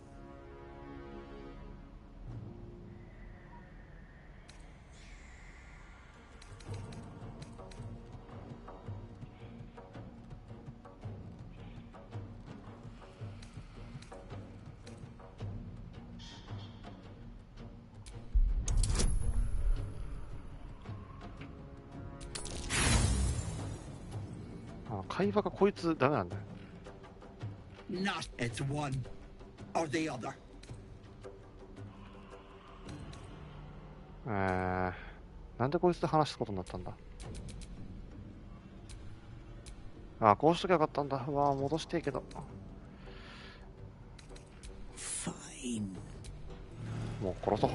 Ah, 会話がこいつダメなんだよ。Not it's one or the other. なんでこいつと話すことになったんだ。あ、こうしときゃよかったんだ。うわ、戻していいけど。Fine. もう殺そう。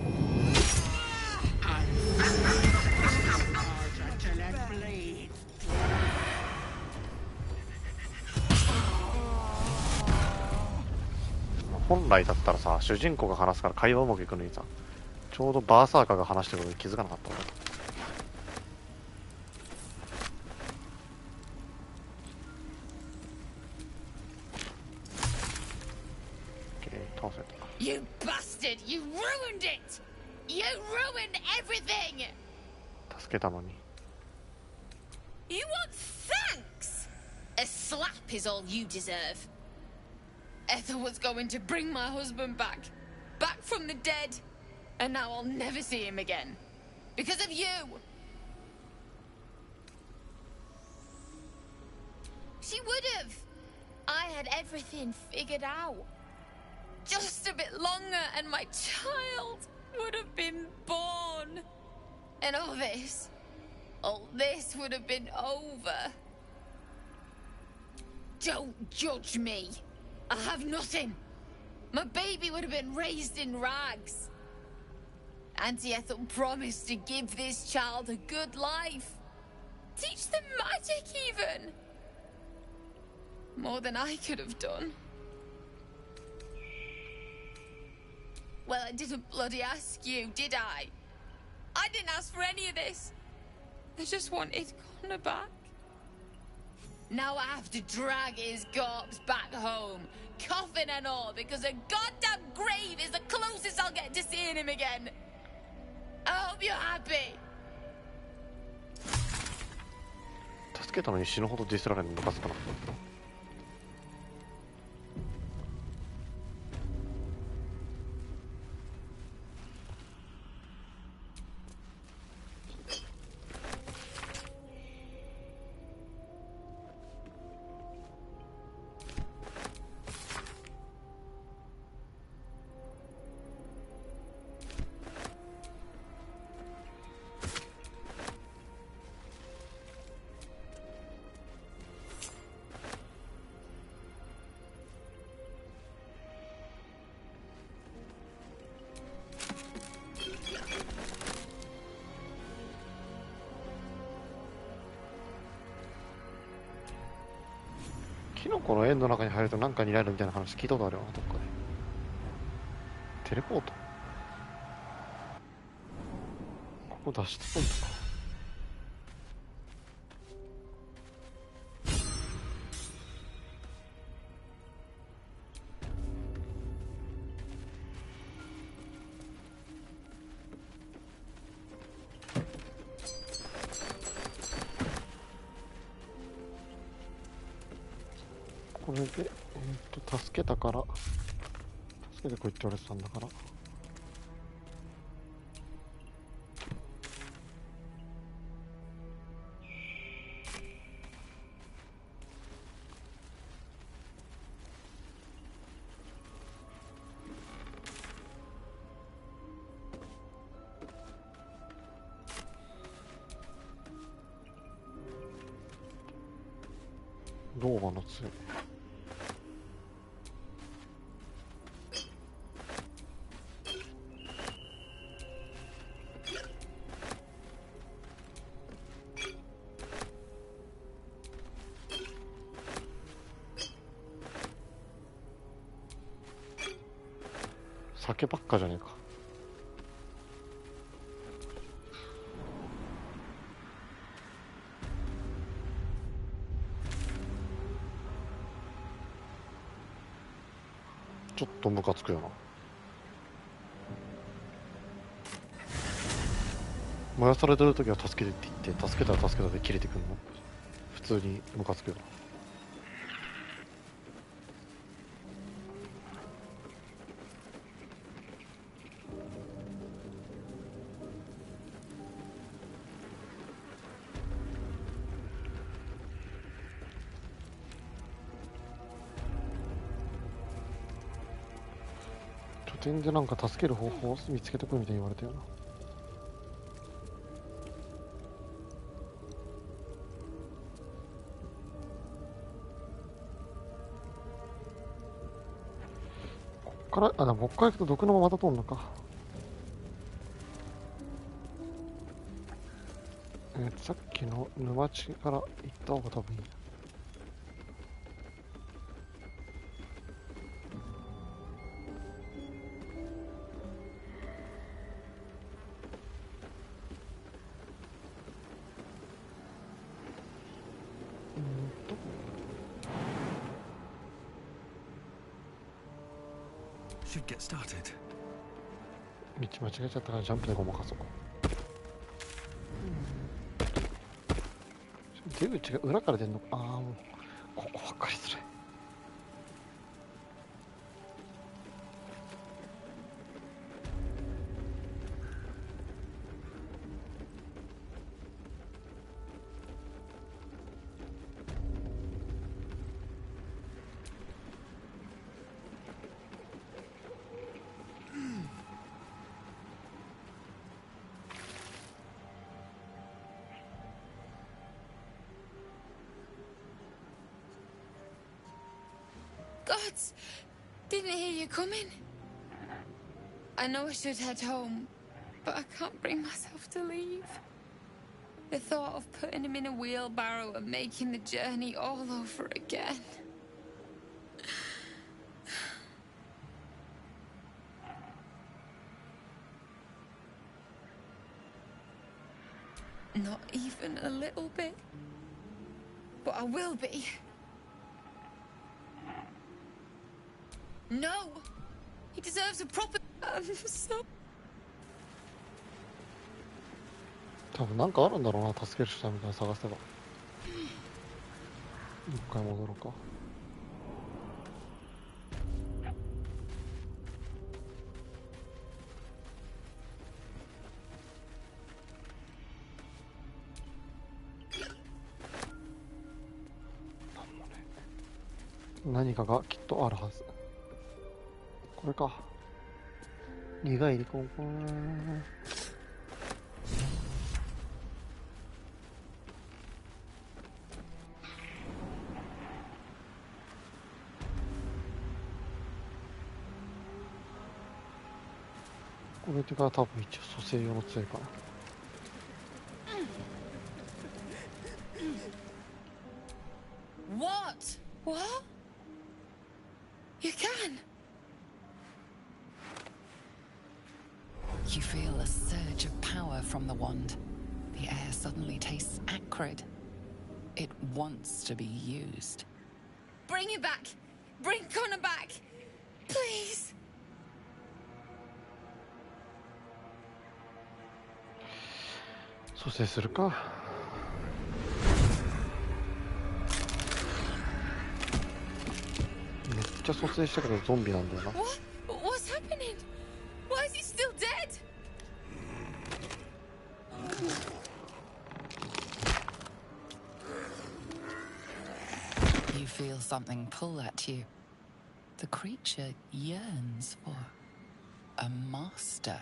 本来だったらさ、主人公が話すから会話うまくいくのにさ、ちょうどバーサーカーが話してることに気づかなかったんだ。倒せた。You bastard! You ruined it! You ruined everything! 助けたのに。You want thanks? A slap is all you deserve. Ethel was going to bring my husband back from the dead, and now I'll never see him again. Because of you! She would have! I had everything figured out. Just a bit longer and my child would have been born. And all this would have been over. Don't judge me. I have nothing. My baby would have been raised in rags. Auntie Ethel promised to give this child a good life. Teach them magic, even. More than I could have done. Well, I didn't bloody ask you, did I? I didn't ask for any of this. I just wanted Connor back. Now I have to drag his corpse back home, coffin and all, because a goddamn grave is the closest I'll get to seeing him again. I hope you're happy. 助けたのに死ぬほどディスられるのムカつかな。キノコの円の中に入ると何かになるみたいな話聞いたことあるよな、どっかで。テレポート、ここ脱出ポイントか。これで、助けたから、助けてこいって言われてたんだから。ローマの杖。酒ばっかじゃねえか。ちょっとムカつくよな。燃やされてる時は助けてって言って、助けたら助けたで切れてくるの普通にムカつくよな。全然なんか助ける方法を見つけてこいみたいに言われたよな。こっから、でもこっから行くと毒のまままた通んのか。さっきの沼地から行った方が多分いい。Should get started. 道間違えちゃったからジャンプでごまかそう。出口が裏から出んのか。ああ、もうここばっかりする。Gods! Didn't hear you coming. I know I should head home, but I can't bring myself to leave. The thought of putting him in a wheelbarrow and making the journey all over again. Not even a little bit. But I will be. No! He deserves a proper... I'm so... 多分なんかあるんだろうな、助ける人みたいな探せば。一回戻ろうか。何かがきっとあるはず。これか。苦い離婚か。これが多分一応蘇生用の杖かな。What? What? You can. You feel a surge of power from the wand. The air suddenly tastes acrid. It wants to be used. Bring it back. Bring Connor back. Please. 蘇生するか。めっちゃ蘇生したけどゾンビなんだよな。What's happening? Why is he still dead? You feel something pull at you. The creature yearns for a master.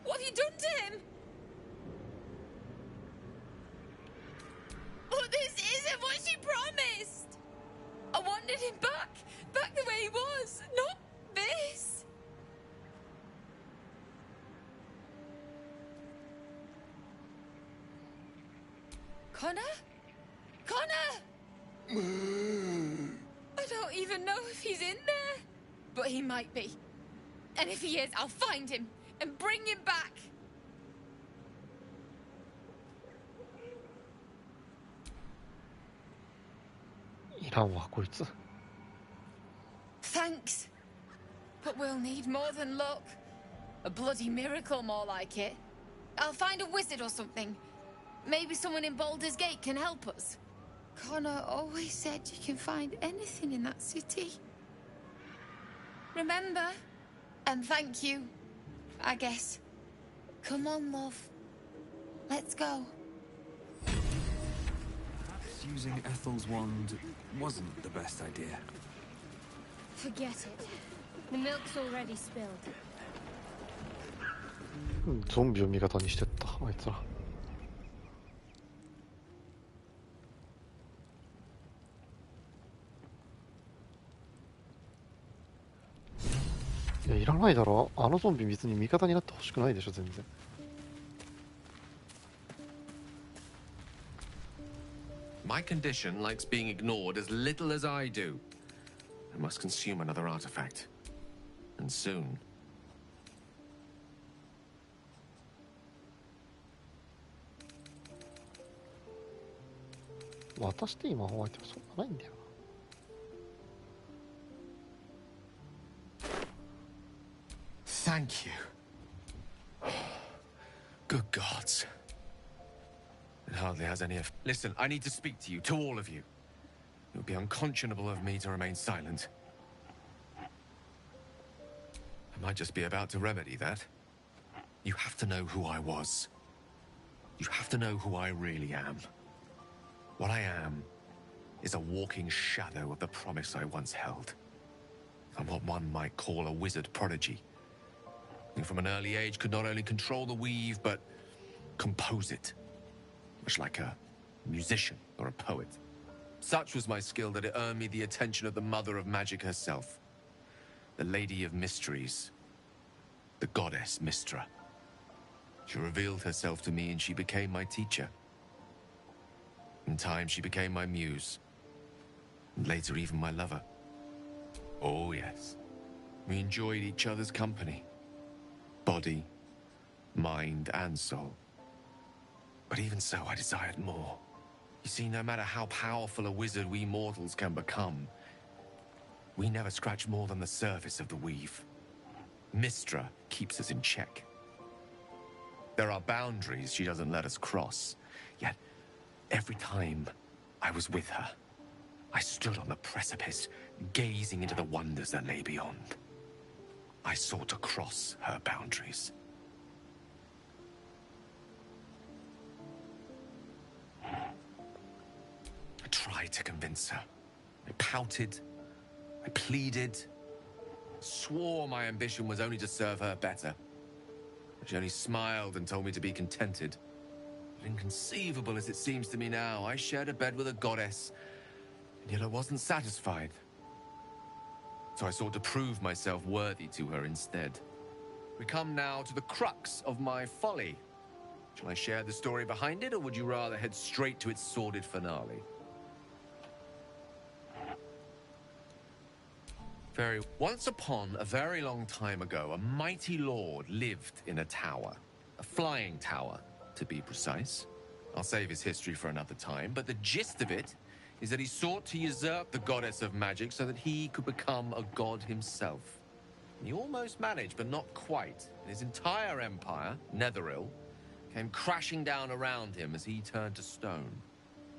What have you done to him? But this isn't what she promised. I wanted him back. Back the way he was. Not this. Connor? Connor! I don't even know if he's in there. But he might be. And if he is, I'll find him and bring him back. Thanks. But we'll need more than luck. A bloody miracle, more like it. I'll find a wizard or something. Maybe someone in Baldur's Gate can help us. Connor always said you can find anything in that city. Remember? And thank you, I guess. Come on, love. Let's go. Perhaps using Ethel's wand wasn't the best idea. Forget it. The milk's already spilled. ゾンビを味方にしてったあいつら。いやいらないだろ。あのゾンビ別に味方になってほしくないでしょ全然。My condition likes being ignored as little as I do. I must consume another artifact. And soon. 渡していい魔法アイテムそんなないんだよな。Thank you. Good gods. It hardly has any effect. Listen, I need to speak to you, to all of you. It would be unconscionable of me to remain silent. I might just be about to remedy that. You have to know who I was. You have to know who I really am. What I am is a walking shadow of the promise I once held. I'm what one might call a wizard prodigy. and from an early age could not only control the weave, but compose it, much like a musician or a poet. Such was my skill that it earned me the attention of the mother of magic herself, the Lady of Mysteries, the goddess Mystra. She revealed herself to me and she became my teacher. In time, she became my muse, and later even my lover. Oh yes, we enjoyed each other's company, body, mind, and soul. But even so, I desired more. You see, no matter how powerful a wizard we mortals can become, we never scratch more than the surface of the weave. Mystra keeps us in check. There are boundaries she doesn't let us cross, yet every time I was with her, I stood on the precipice, gazing into the wonders that lay beyond. I sought to cross her boundaries. I tried to convince her. I pouted. I pleaded. Swore my ambition was only to serve her better. But she only smiled and told me to be contented. But inconceivable as it seems to me now, I shared a bed with a goddess, and yet I wasn't satisfied. So I sought to prove myself worthy to her instead. We come now to the crux of my folly. Shall I share the story behind it, or would you rather head straight to its sordid finale? Once upon a very long time ago, a mighty lord lived in a tower. A flying tower, to be precise. I'll save his history for another time, but the gist of it is that he sought to usurp the goddess of magic so that he could become a god himself. And he almost managed, but not quite. And his entire empire, Netheril, came crashing down around him as he turned to stone.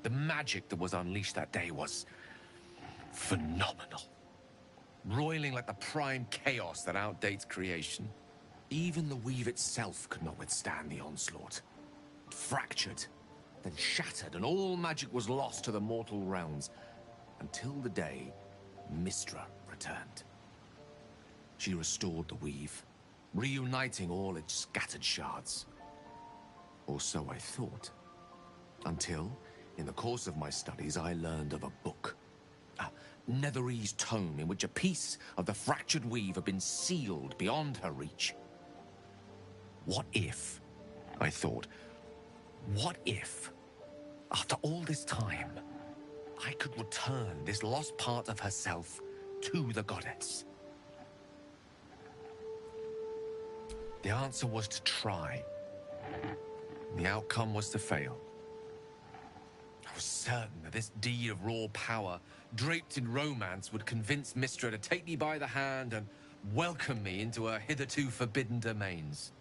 The magic that was unleashed that day was phenomenal. Roiling like the prime chaos that outdates creation. Even the weave itself could not withstand the onslaught. It fractured, then shattered, and all magic was lost to the mortal realms, until the day Mystra returned. She restored the weave, reuniting all its scattered shards. Or so I thought. Until, in the course of my studies, I learned of a book. Netherese tome in which a piece of the fractured weave had been sealed beyond her reach. What if, I thought, what if, after all this time, I could return this lost part of herself to the goddess? The answer was to try. The outcome was to fail. I was certain that this deed of raw power, draped in romance, would convince Mystra to take me by the hand and welcome me into her hitherto forbidden domains.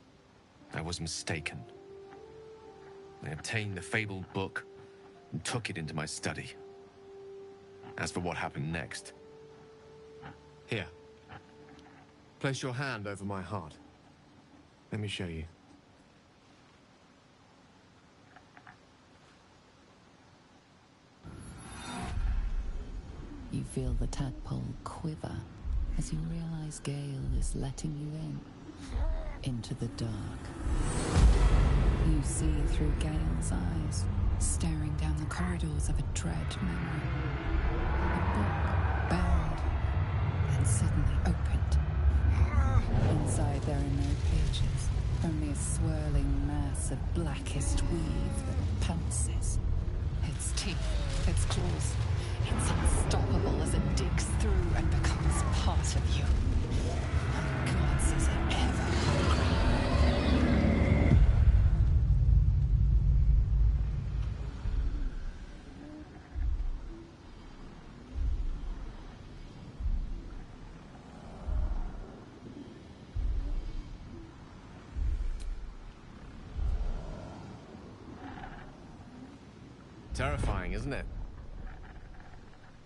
I was mistaken. I obtained the fabled book and took it into my study. As for what happened next... Here. Place your hand over my heart. Let me show you. You feel the tadpole quiver as you realize Gale is letting you into the dark. You see through Gale's eyes, staring down the corridors of a dread memory. A book bowed and suddenly opened. Inside there are no pages, only a swirling mass of blackest weave that pounces. Its teeth, its claws. It's unstoppable as it digs through and becomes part of you. And gods is it ever hungry. Terrifying, isn't it?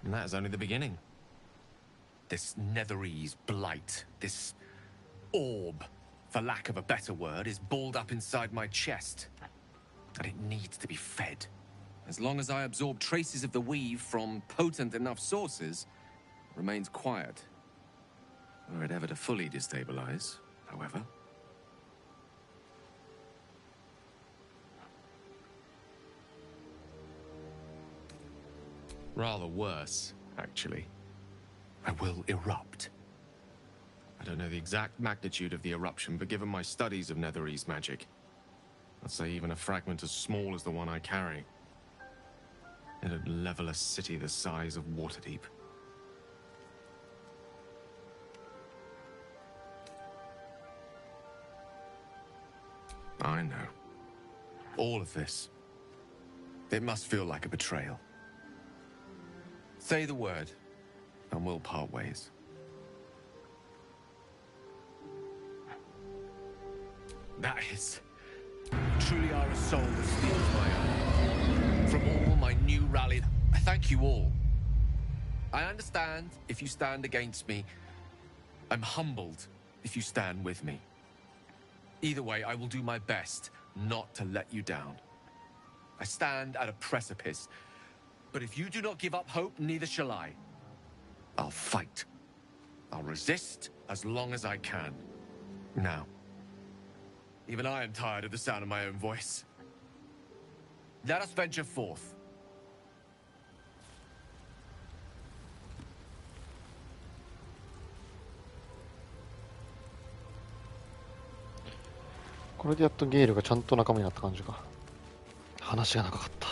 And that is only the beginning. This Netherese blight, this orb, for lack of a better word, is balled up inside my chest. And it needs to be fed. As long as I absorb traces of the weave from potent enough sources, it remains quiet. Were it ever to fully destabilize, however, Rather worse, actually. I will erupt. I don't know the exact magnitude of the eruption, but given my studies of Netherese magic, I'd say even a fragment as small as the one I carry, it'd level a city the size of Waterdeep. I know. All of this. It must feel like a betrayal. Say the word, and we'll part ways. That is. You truly are a soul that steals my own. From all my new rallied, I thank you all. I understand if you stand against me. I'm humbled if you stand with me. Either way, I will do my best not to let you down. I stand at a precipice, but if you do not give up hope, neither shall I. I'll fight. I'll resist as long as I can. Now, even I am tired of the sound of my own voice. Let us venture forth.これでやっとゲイルがちゃんと仲間になった感じか。話が長かった。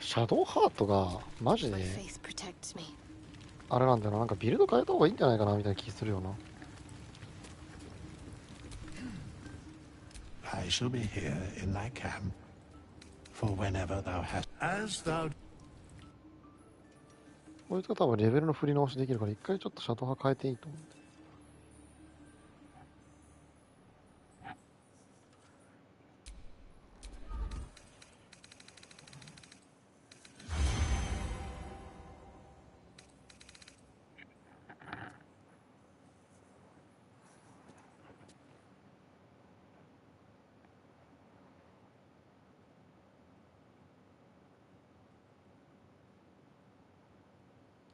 シャドウハートがマジであれなんだよな、なんかビルド変えた方がいいんじゃないかなみたいな気するよな。I shall be here in thy camp for whenever thou hast as thou こいつが多分レベルの振り直しできるから一回ちょっとシャドウ派変えていいと思う。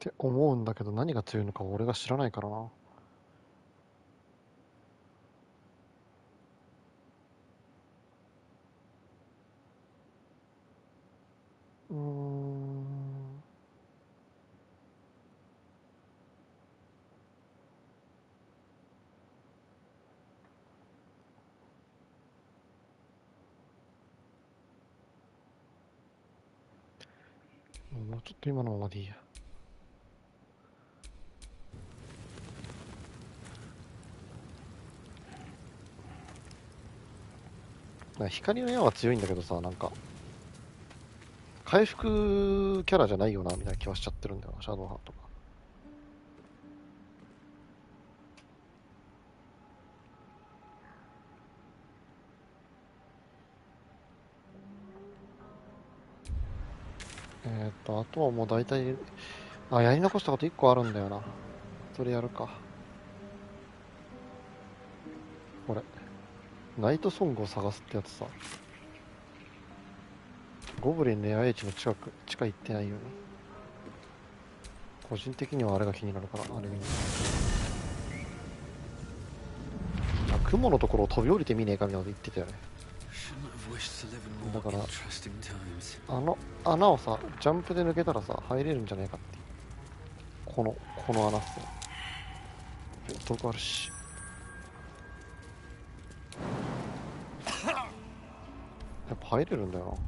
って思うんだけど何が強いのか俺が知らないからな。もうちょっと今のままでいいや。光の矢は強いんだけどさ、なんか回復キャラじゃないよなみたいな気はしちゃってるんだよな、シャドウハートが。あとはもう大体、やり残したこと1個あるんだよな。それやるか。これ。ナイトソングを探すってやつさ。ゴブリンの野営地の地下行ってないよね。個人的にはあれが気になるから、あれ見に。雲のところを飛び降りてみねえかみたいなこと言ってたよね。だから穴をさジャンプで抜けたらさ入れるんじゃないかっていう。この穴っすよ。毒あるし。やっぱ入れるんだよ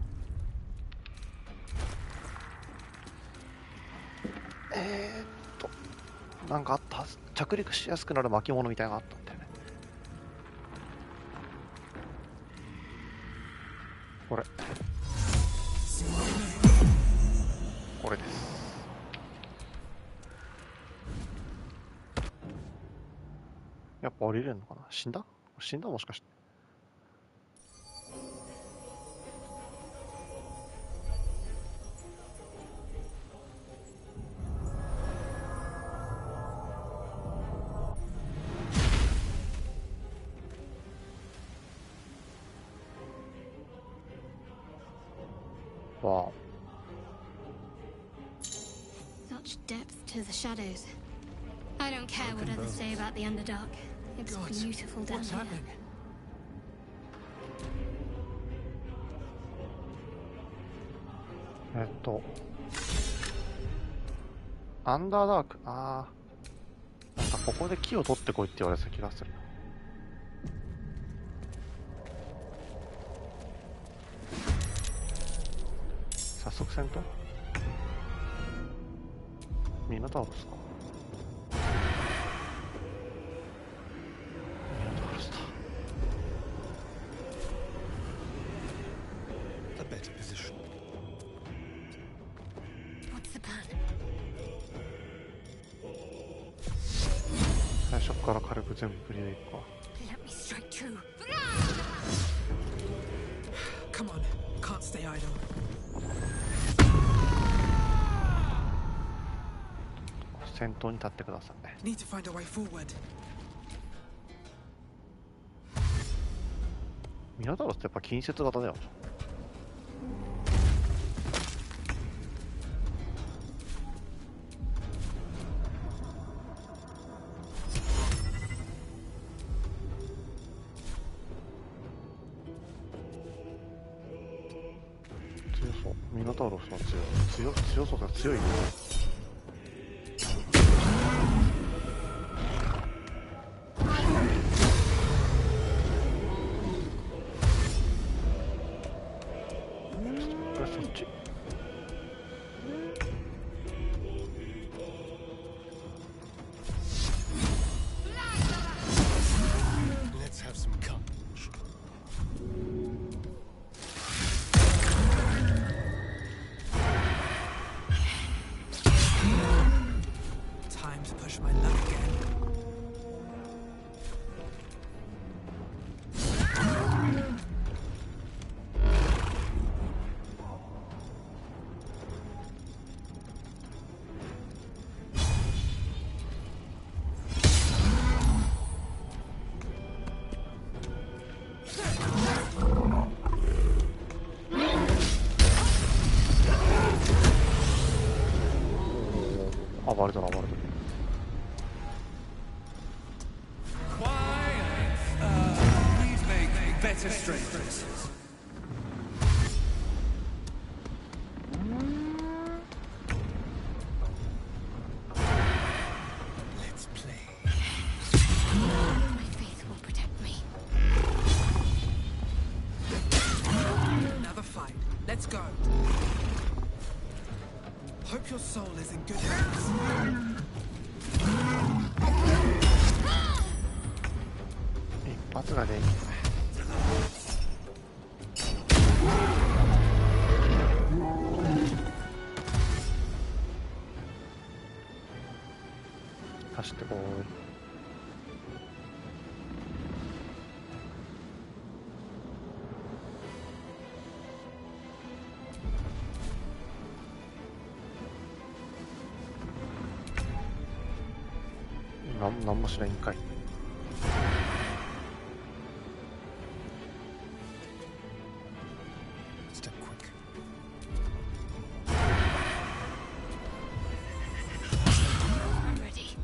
な。なんかあったはず。着陸しやすくなる巻物みたいなのがあったんだよね。これです。やっぱ降りれるのかな。死んだもしかして。Wow. Such depth to the shadows. I don't care what others say about the Underdark. It's beautiful down here. Happening? アンダーダーク、ああ、なんかここで木を取ってこいって言われてた気がする。早速戦闘？ミノタウロスか。ミノタウロスだ。A better position. What's the plan? 最初から軽く全部クリアいくか。 Let me strike true. Come on, can't stay idle. 先頭に立ってください。 Need to find a way forward. ミノタウロスってやっぱ近接型だよ。強そう。ミノタウロスは強そうだ。強いね。Let's have some courage. Time to push my luck again. Ah, 暴れたな、暴れた。We'd make better strangers. Let's play. My faith will protect me. Another fight. Let's go. Hope your soul is in good hands. 一発ができない。走ってこい。なんもしないんかい。Step quick. I'm ready.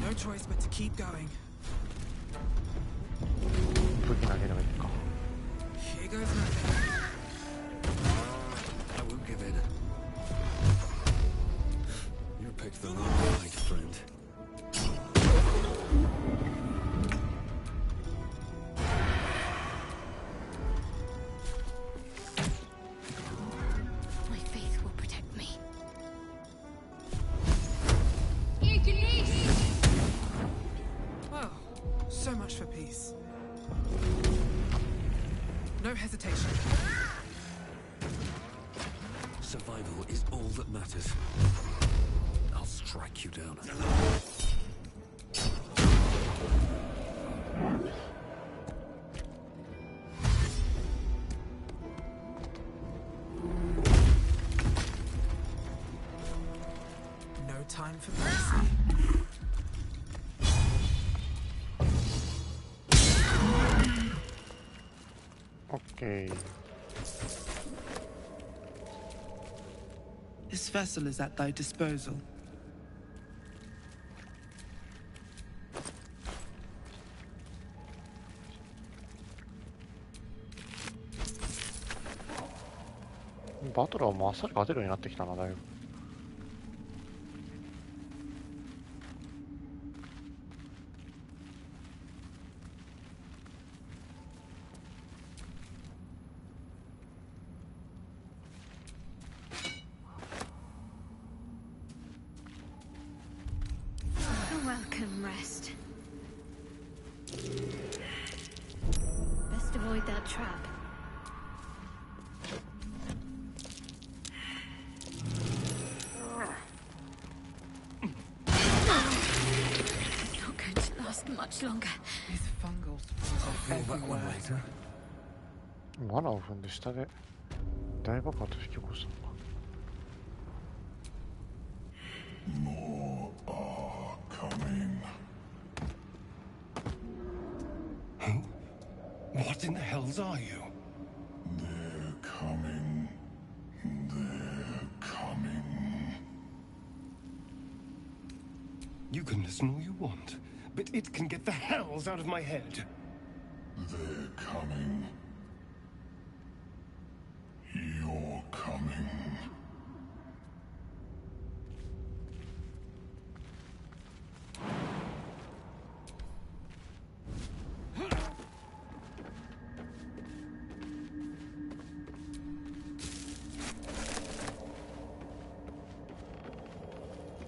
No choice but to keep going. 武器投げればいいか。 Here goes nothing. I won't give in. You picked the wrong fight, friend. My faith will protect me. Well, so much for peace. No hesitation. Survival is all that matters. I'll strike you down. No time for mercy. ケー。 This vessel is at thy disposal.バトルはもうあっさり勝てるようになってきたな、だいぶ。A welcome rest. Best avoid that trap. Not going to last much longer. These fungal spores are everywhere. 罠を踏んで下で大爆発を引き起こしたのか。 More are coming. What in the hells are you? They're coming. They're coming. You can listen all you want, but it can get the hells out of my head. They're coming. You're coming.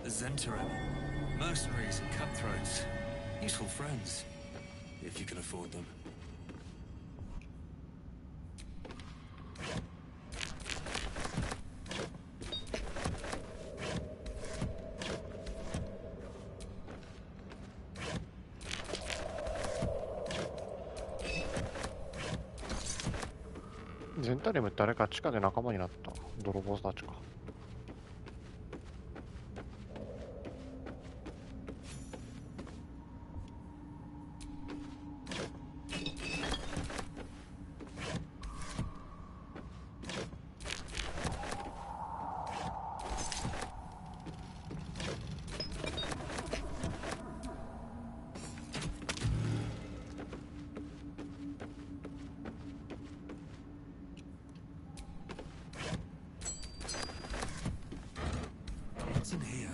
The Zentarim. Mercenaries and cutthroats. Useful friends. If you can afford them. Zentarimって誰か地下で仲間になった泥棒たちか。What's in here?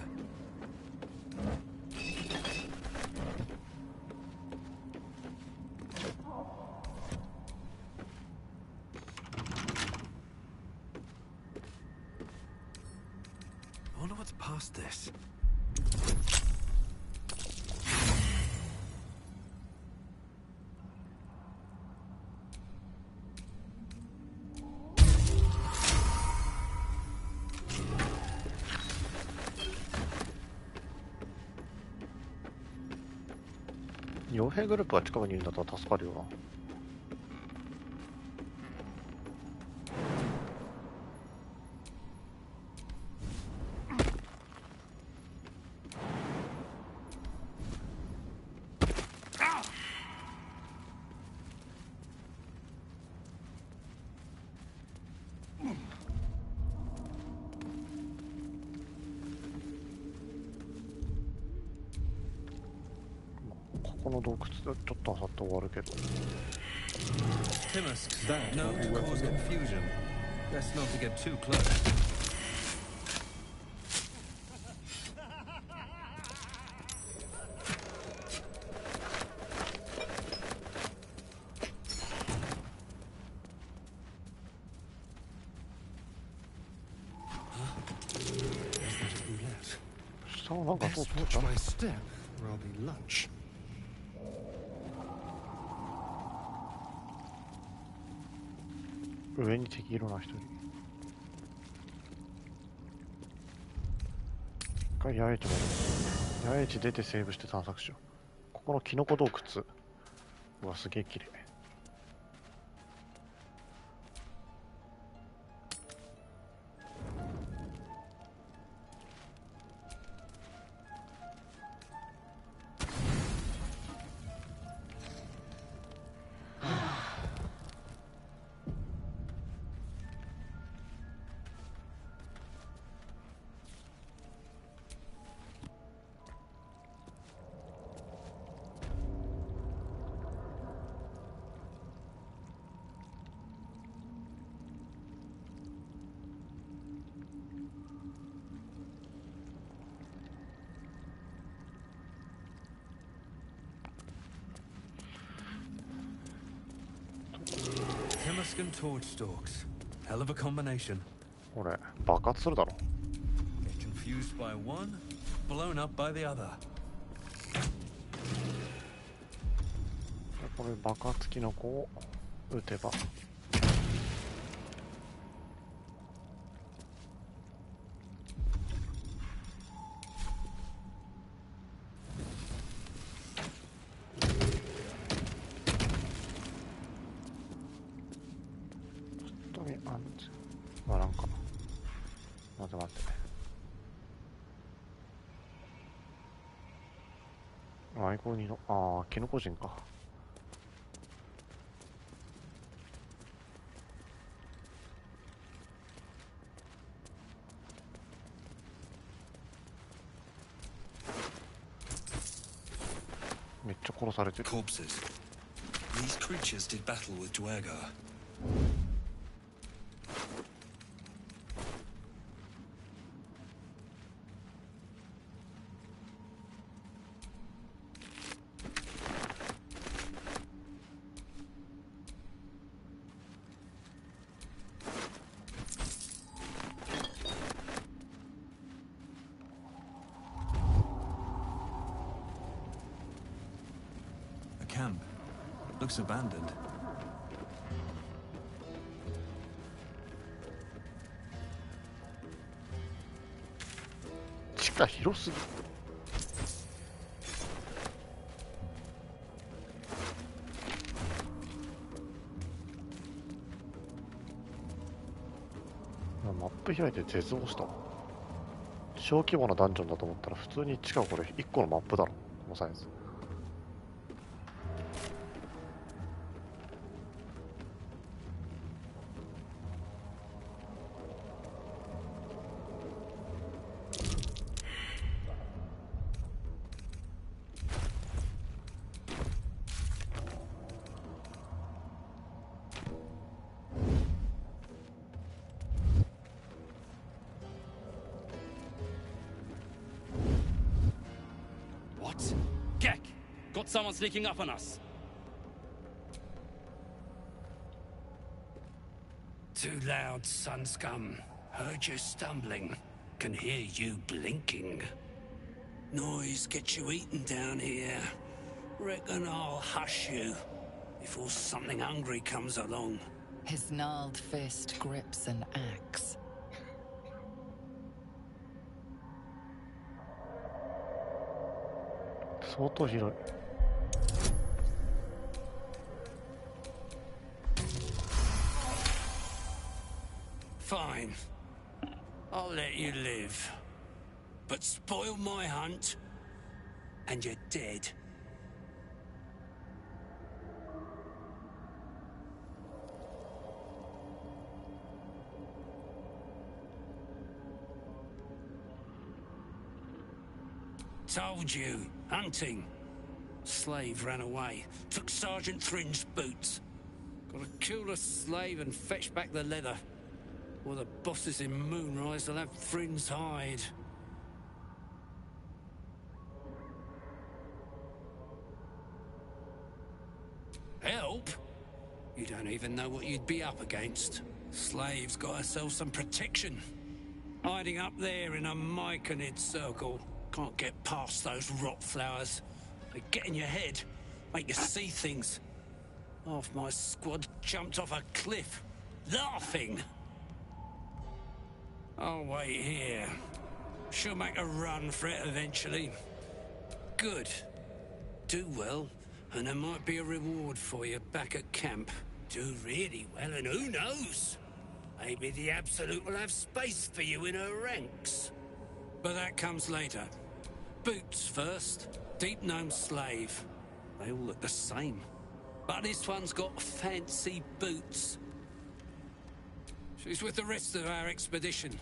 I wonder what's past this. 傭兵グループが近くにいるんだったら助かるよな。この洞窟でちょっと漁って終わるけど。 Timusks that known to cause confusion. Best not to get too close. Best watch my step, or I'll be lunch. 上に敵いるな、一人。一回八重地まで。八重地出てセーブして探索しよう。ここのキノコ洞窟。うわ、すげえ綺麗。and torch stalks. Hell of a combination. これ爆発するだろ。 Get confused by one, blown up by the other. これ爆発キノコを撃てば。なんか待って待ってアイコンにのキノコ人か。めっちゃ殺されてる。 Corpses. These creatures did battle with Dwergar. Camp. Looks abandoned. 地下広すぎ。マップ開いて絶望した。小規模なダンジョンだと思ったら普通に地下これ1個のマップだろ、このサイズ。Someone sneaking up on us. Too loud, sun scum. Heard you stumbling. Can hear you blinking. Noise gets you eaten down here. Reckon I'll hush you before something hungry comes along. His gnarled fist grips an axe. Fine. I'll let you live. But spoil my hunt, and you're dead. Told you, hunting. Slave ran away. Took Sergeant Thrin's boots. Gotta kill the slave and fetch back the leather. Or the bosses in Moonrise will have Thrin's hide. Help? You don't even know what you'd be up against. Slave's got herself some protection. Hiding up there in a myconid circle. Can't get past those rot flowers. They get in your head, make you see things. Half my squad jumped off a cliff, laughing. I'll wait here. She'll make a run for it eventually. Good. Do well, and there might be a reward for you back at camp. Do really well, and who knows? Maybe the Absolute will have space for you in her ranks. But that comes later. Boots first. Deep gnome slave. They all look the same. But this one's got fancy boots. She's with the rest of our expedition.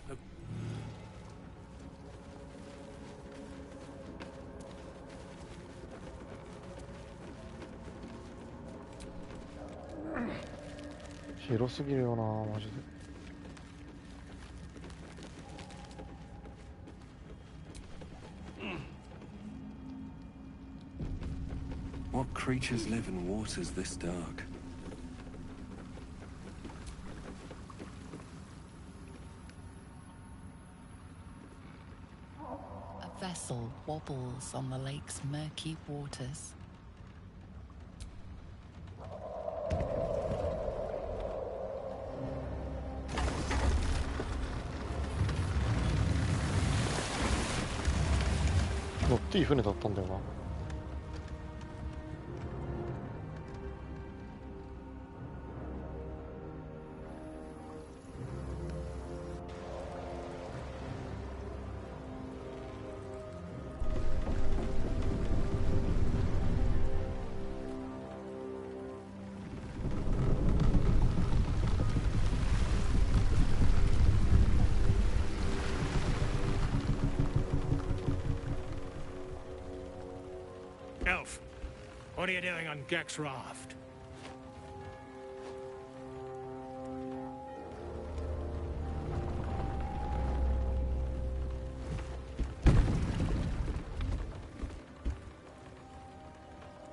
What creatures live in waters this dark? vessel wobbles on the lake's murky waters. 乗っていい船だったんだよな。Elf, what are you doing on Gek's raft?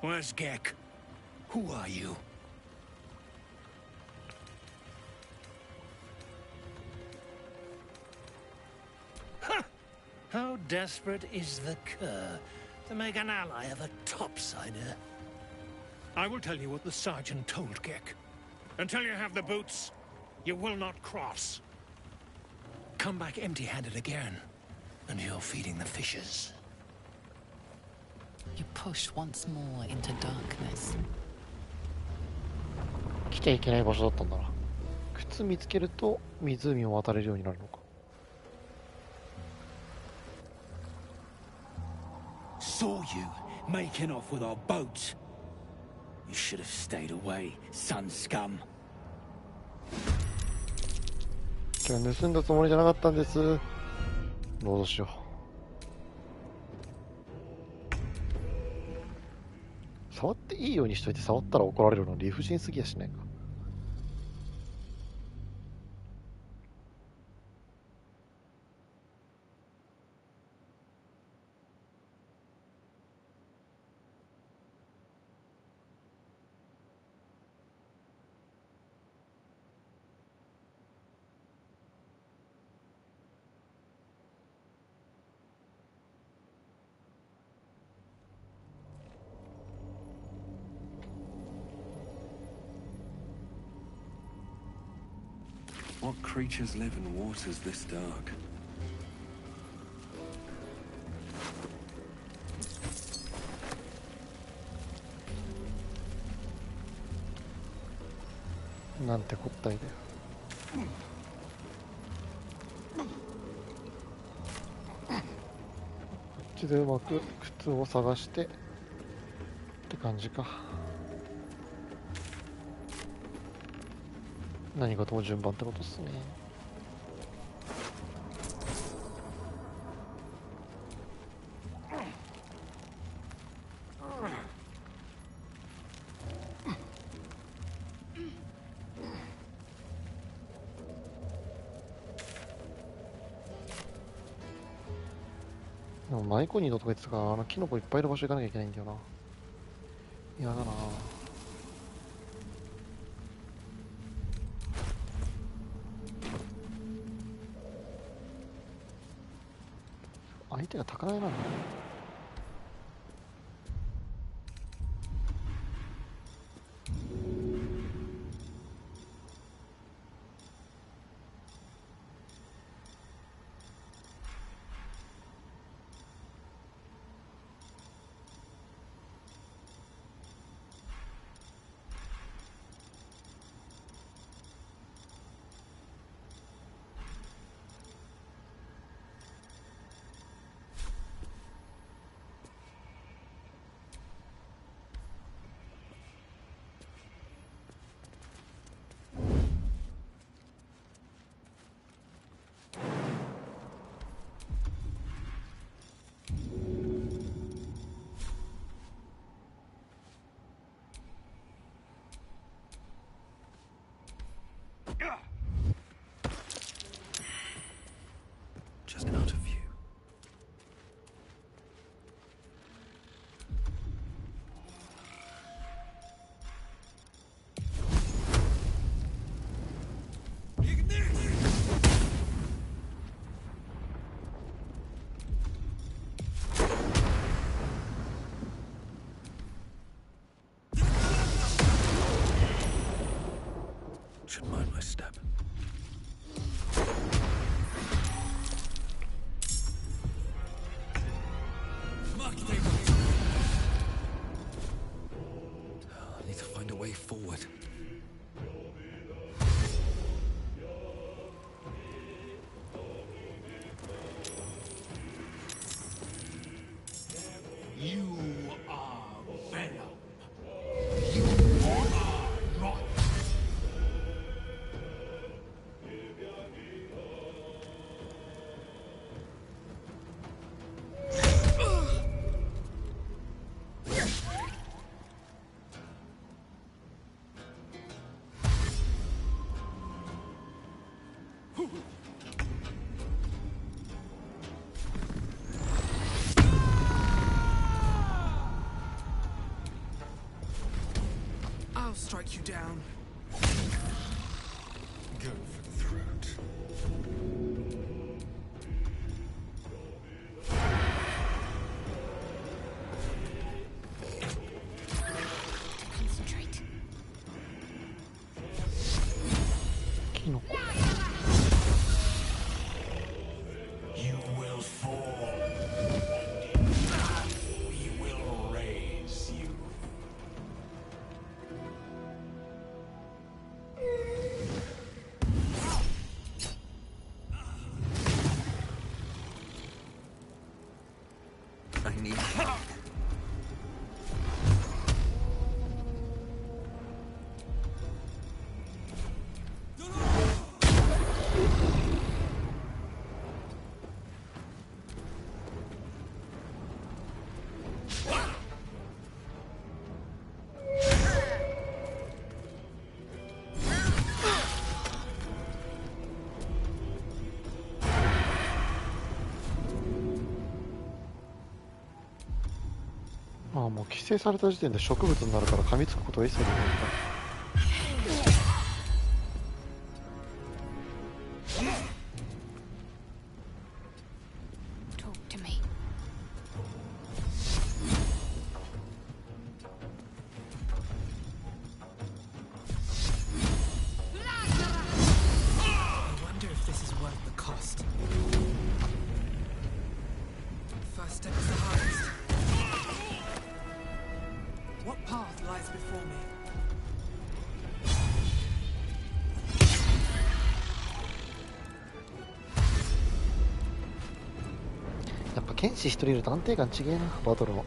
Where's Gek? Who are you? Huh! How desperate is the cur to make an ally of a topsider? I will tell you what the sergeant told Gek. Until you have the boots, you will not cross. Come back empty-handed again, and you're feeding the fishes. You push once more into darkness. 来ちゃいけない場所だったんだな。靴見つけると湖を渡れるようになるのか。Saw you making off with our boat. You should have stayed away, sun scum. 今日盗んだつもりじゃなかったんです。ロードしよう。触っていいようにしといて触ったら怒られるの理不尽すぎやしないか。What creatures live in waters this dark?なんてこったいだよ。こっちでうまく靴を探してって感じか。何事も順番ってことっすね。でもマイコニーのとか言ってたから、キノコいっぱいいる場所行かなきゃいけないんだよな。嫌だな。相手が高台なんだ。take you down. Go for the throat. Concentrate. You will fall. We will raise you. I need help.ああ、もう規制された時点で植物になるから噛みつくことは一切できないんだ。Talk to me. I wonder if this is worth the cost. First step is the hardest. What path lies before me? やっぱ剣士一人いると安定感ちげえな、バトルも。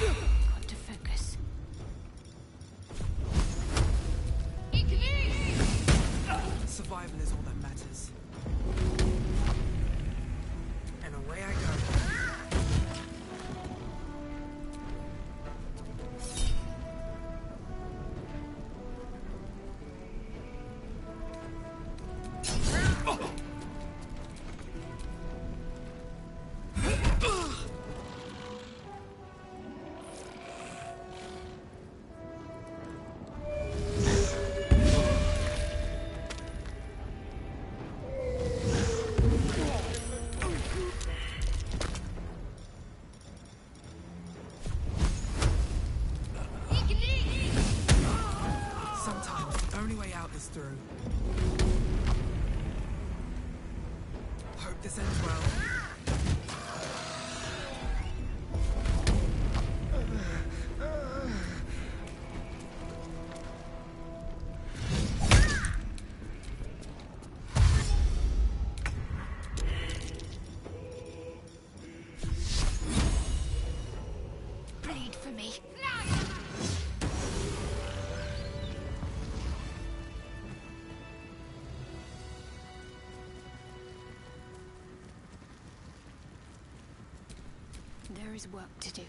Got to focus. Survival is all that matters. And away I go. Sometimes the only way out is through. Hope this ends well. Bleed for me. There is work to do.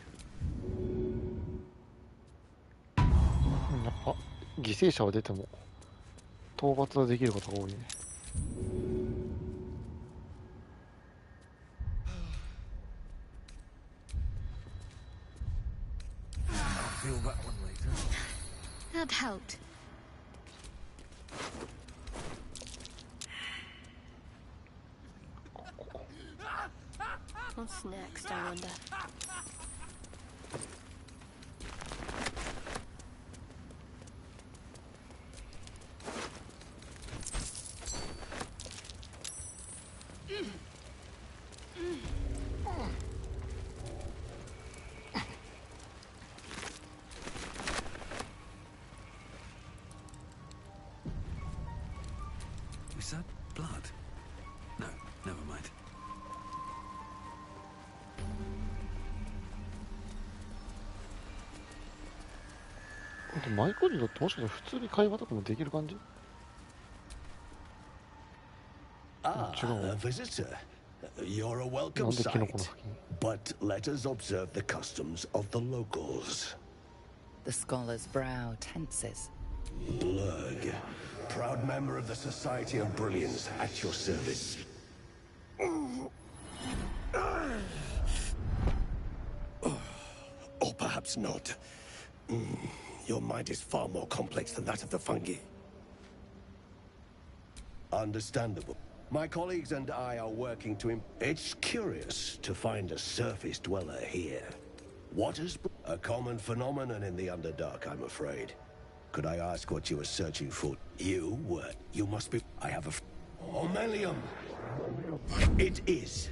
やっぱ犠牲者は出ても討伐はできることが多いね。I'll feel that one later. That helped. What's next, I wonder? 'Is that blood? No, never mind. マイコリドってもしかして普通に会話とかもできる感じ？ Ah, a visitor. You're a welcome sight, but let us observe the customs of the locals. The scholar's brow tenses. Blurg, proud member of the Society of Brilliance, at your service. Or perhaps not. Your mind is far more complex than that of the fungi. Understandable. My colleagues and I are working to It's curious to find a surface dweller here. What is a common phenomenon in the Underdark, I'm afraid. Could I ask what you were searching for? You must be... I have a... Omelium! It is.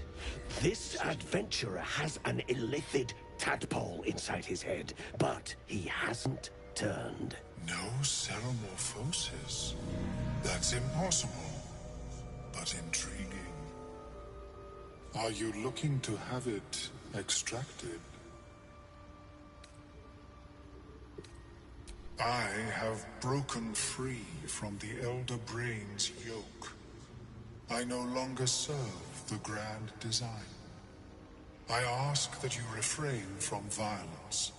This adventurer has an illithid tadpole inside his head, but he hasn't turned. No ceremorphosis. That's impossible, but intriguing. Are you looking to have it extracted? I have broken free from the Elder Brain's yoke. I no longer serve the grand design. I ask that you refrain from violence,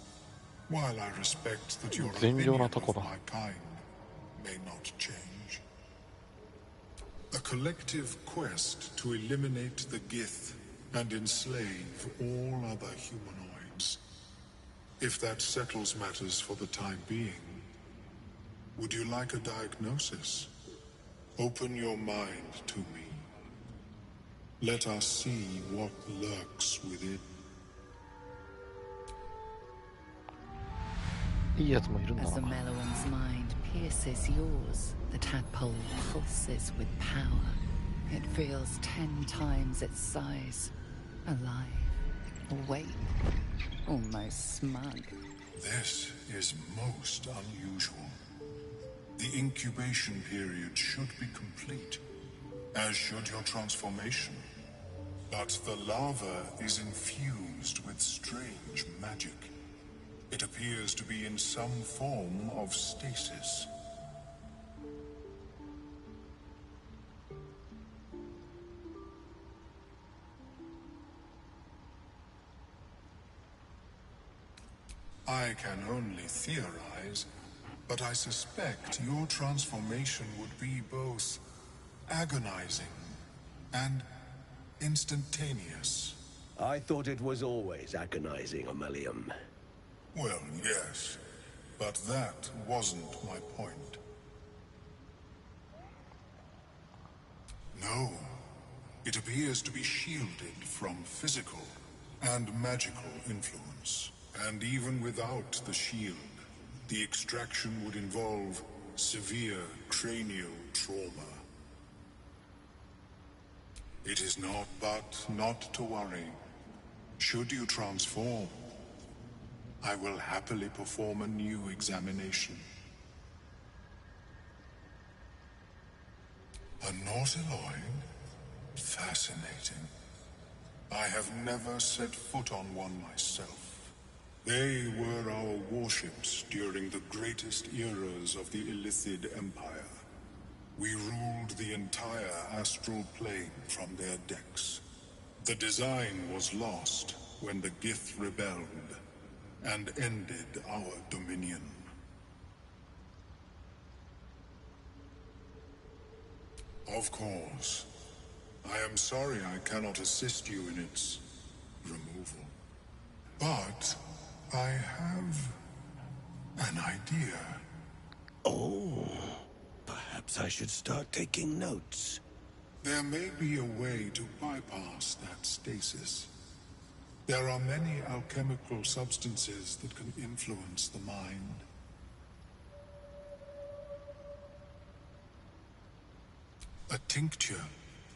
while I respect that your opinion of my kind may not change. A collective quest to eliminate the Gith and enslave all other humanoids. If that settles matters for the time being, would you like a diagnosis? Open your mind to me. Let us see what lurks within. As the Mellowum's mind pierces yours, the tadpole pulses with power. It feels 10 times its size. Alive, awake, almost smug. This is most unusual. The incubation period should be complete, as should your transformation. But the larva is infused with strange magic. It appears to be in some form of stasis. I can only theorize, but I suspect your transformation would be both agonizing and instantaneous. I thought it was always agonizing, Omelium. Well, yes, but that wasn't my point. No, it appears to be shielded from physical and magical influence. And even without the shield, the extraction would involve severe cranial trauma. It is not to worry. Should you transform, I will happily perform a new examination. A Nautiloid? Fascinating. I have never set foot on one myself. They were our warships during the greatest eras of the Illithid Empire. We ruled the entire astral plane from their decks. The design was lost when the Gith rebelled and ended our dominion. Of course, I am sorry I cannot assist you in its removal. But I have an idea. Oh, perhaps I should start taking notes. There may be a way to bypass that stasis. There are many alchemical substances that can influence the mind. A tincture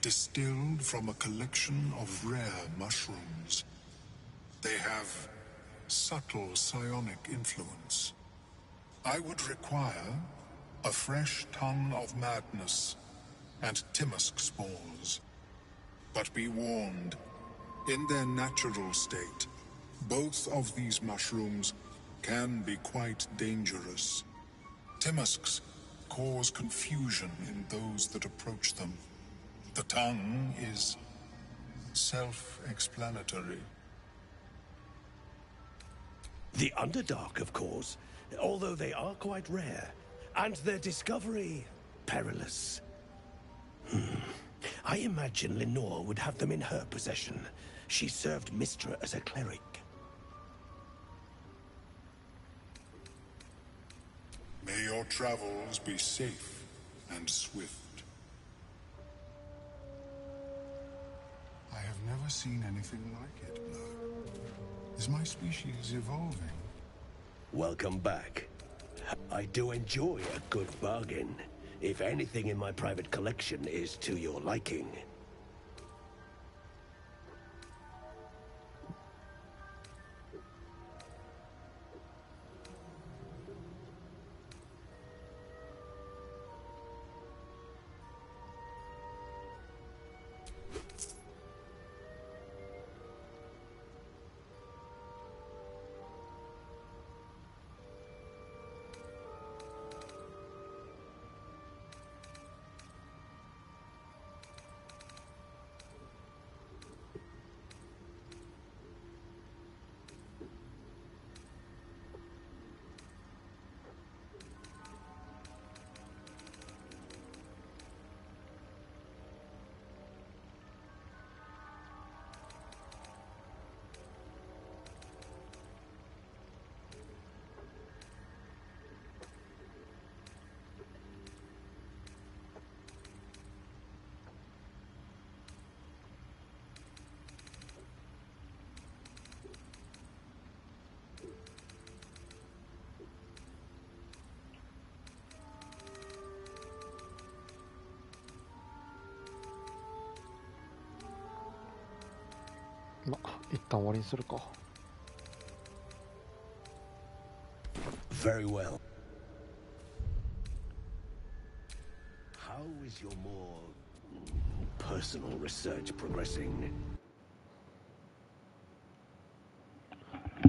distilled from a collection of rare mushrooms. They have subtle psionic influence. I would require a fresh tongue of madness and Timusk spores. But be warned, in their natural state, both of these mushrooms can be quite dangerous. Timusks cause confusion in those that approach them. The tongue is self-explanatory. The Underdark, of course, although they are quite rare, and their discovery perilous. I imagine Lenore would have them in her possession. She served Mystra as a cleric. May your travels be safe and swift. I have never seen anything like it, Blood. Is my species evolving? Welcome back. I do enjoy a good bargain, if anything in my private collection is to your liking.ま、一旦終わりにするか。Very well. How is your more personal research progressing?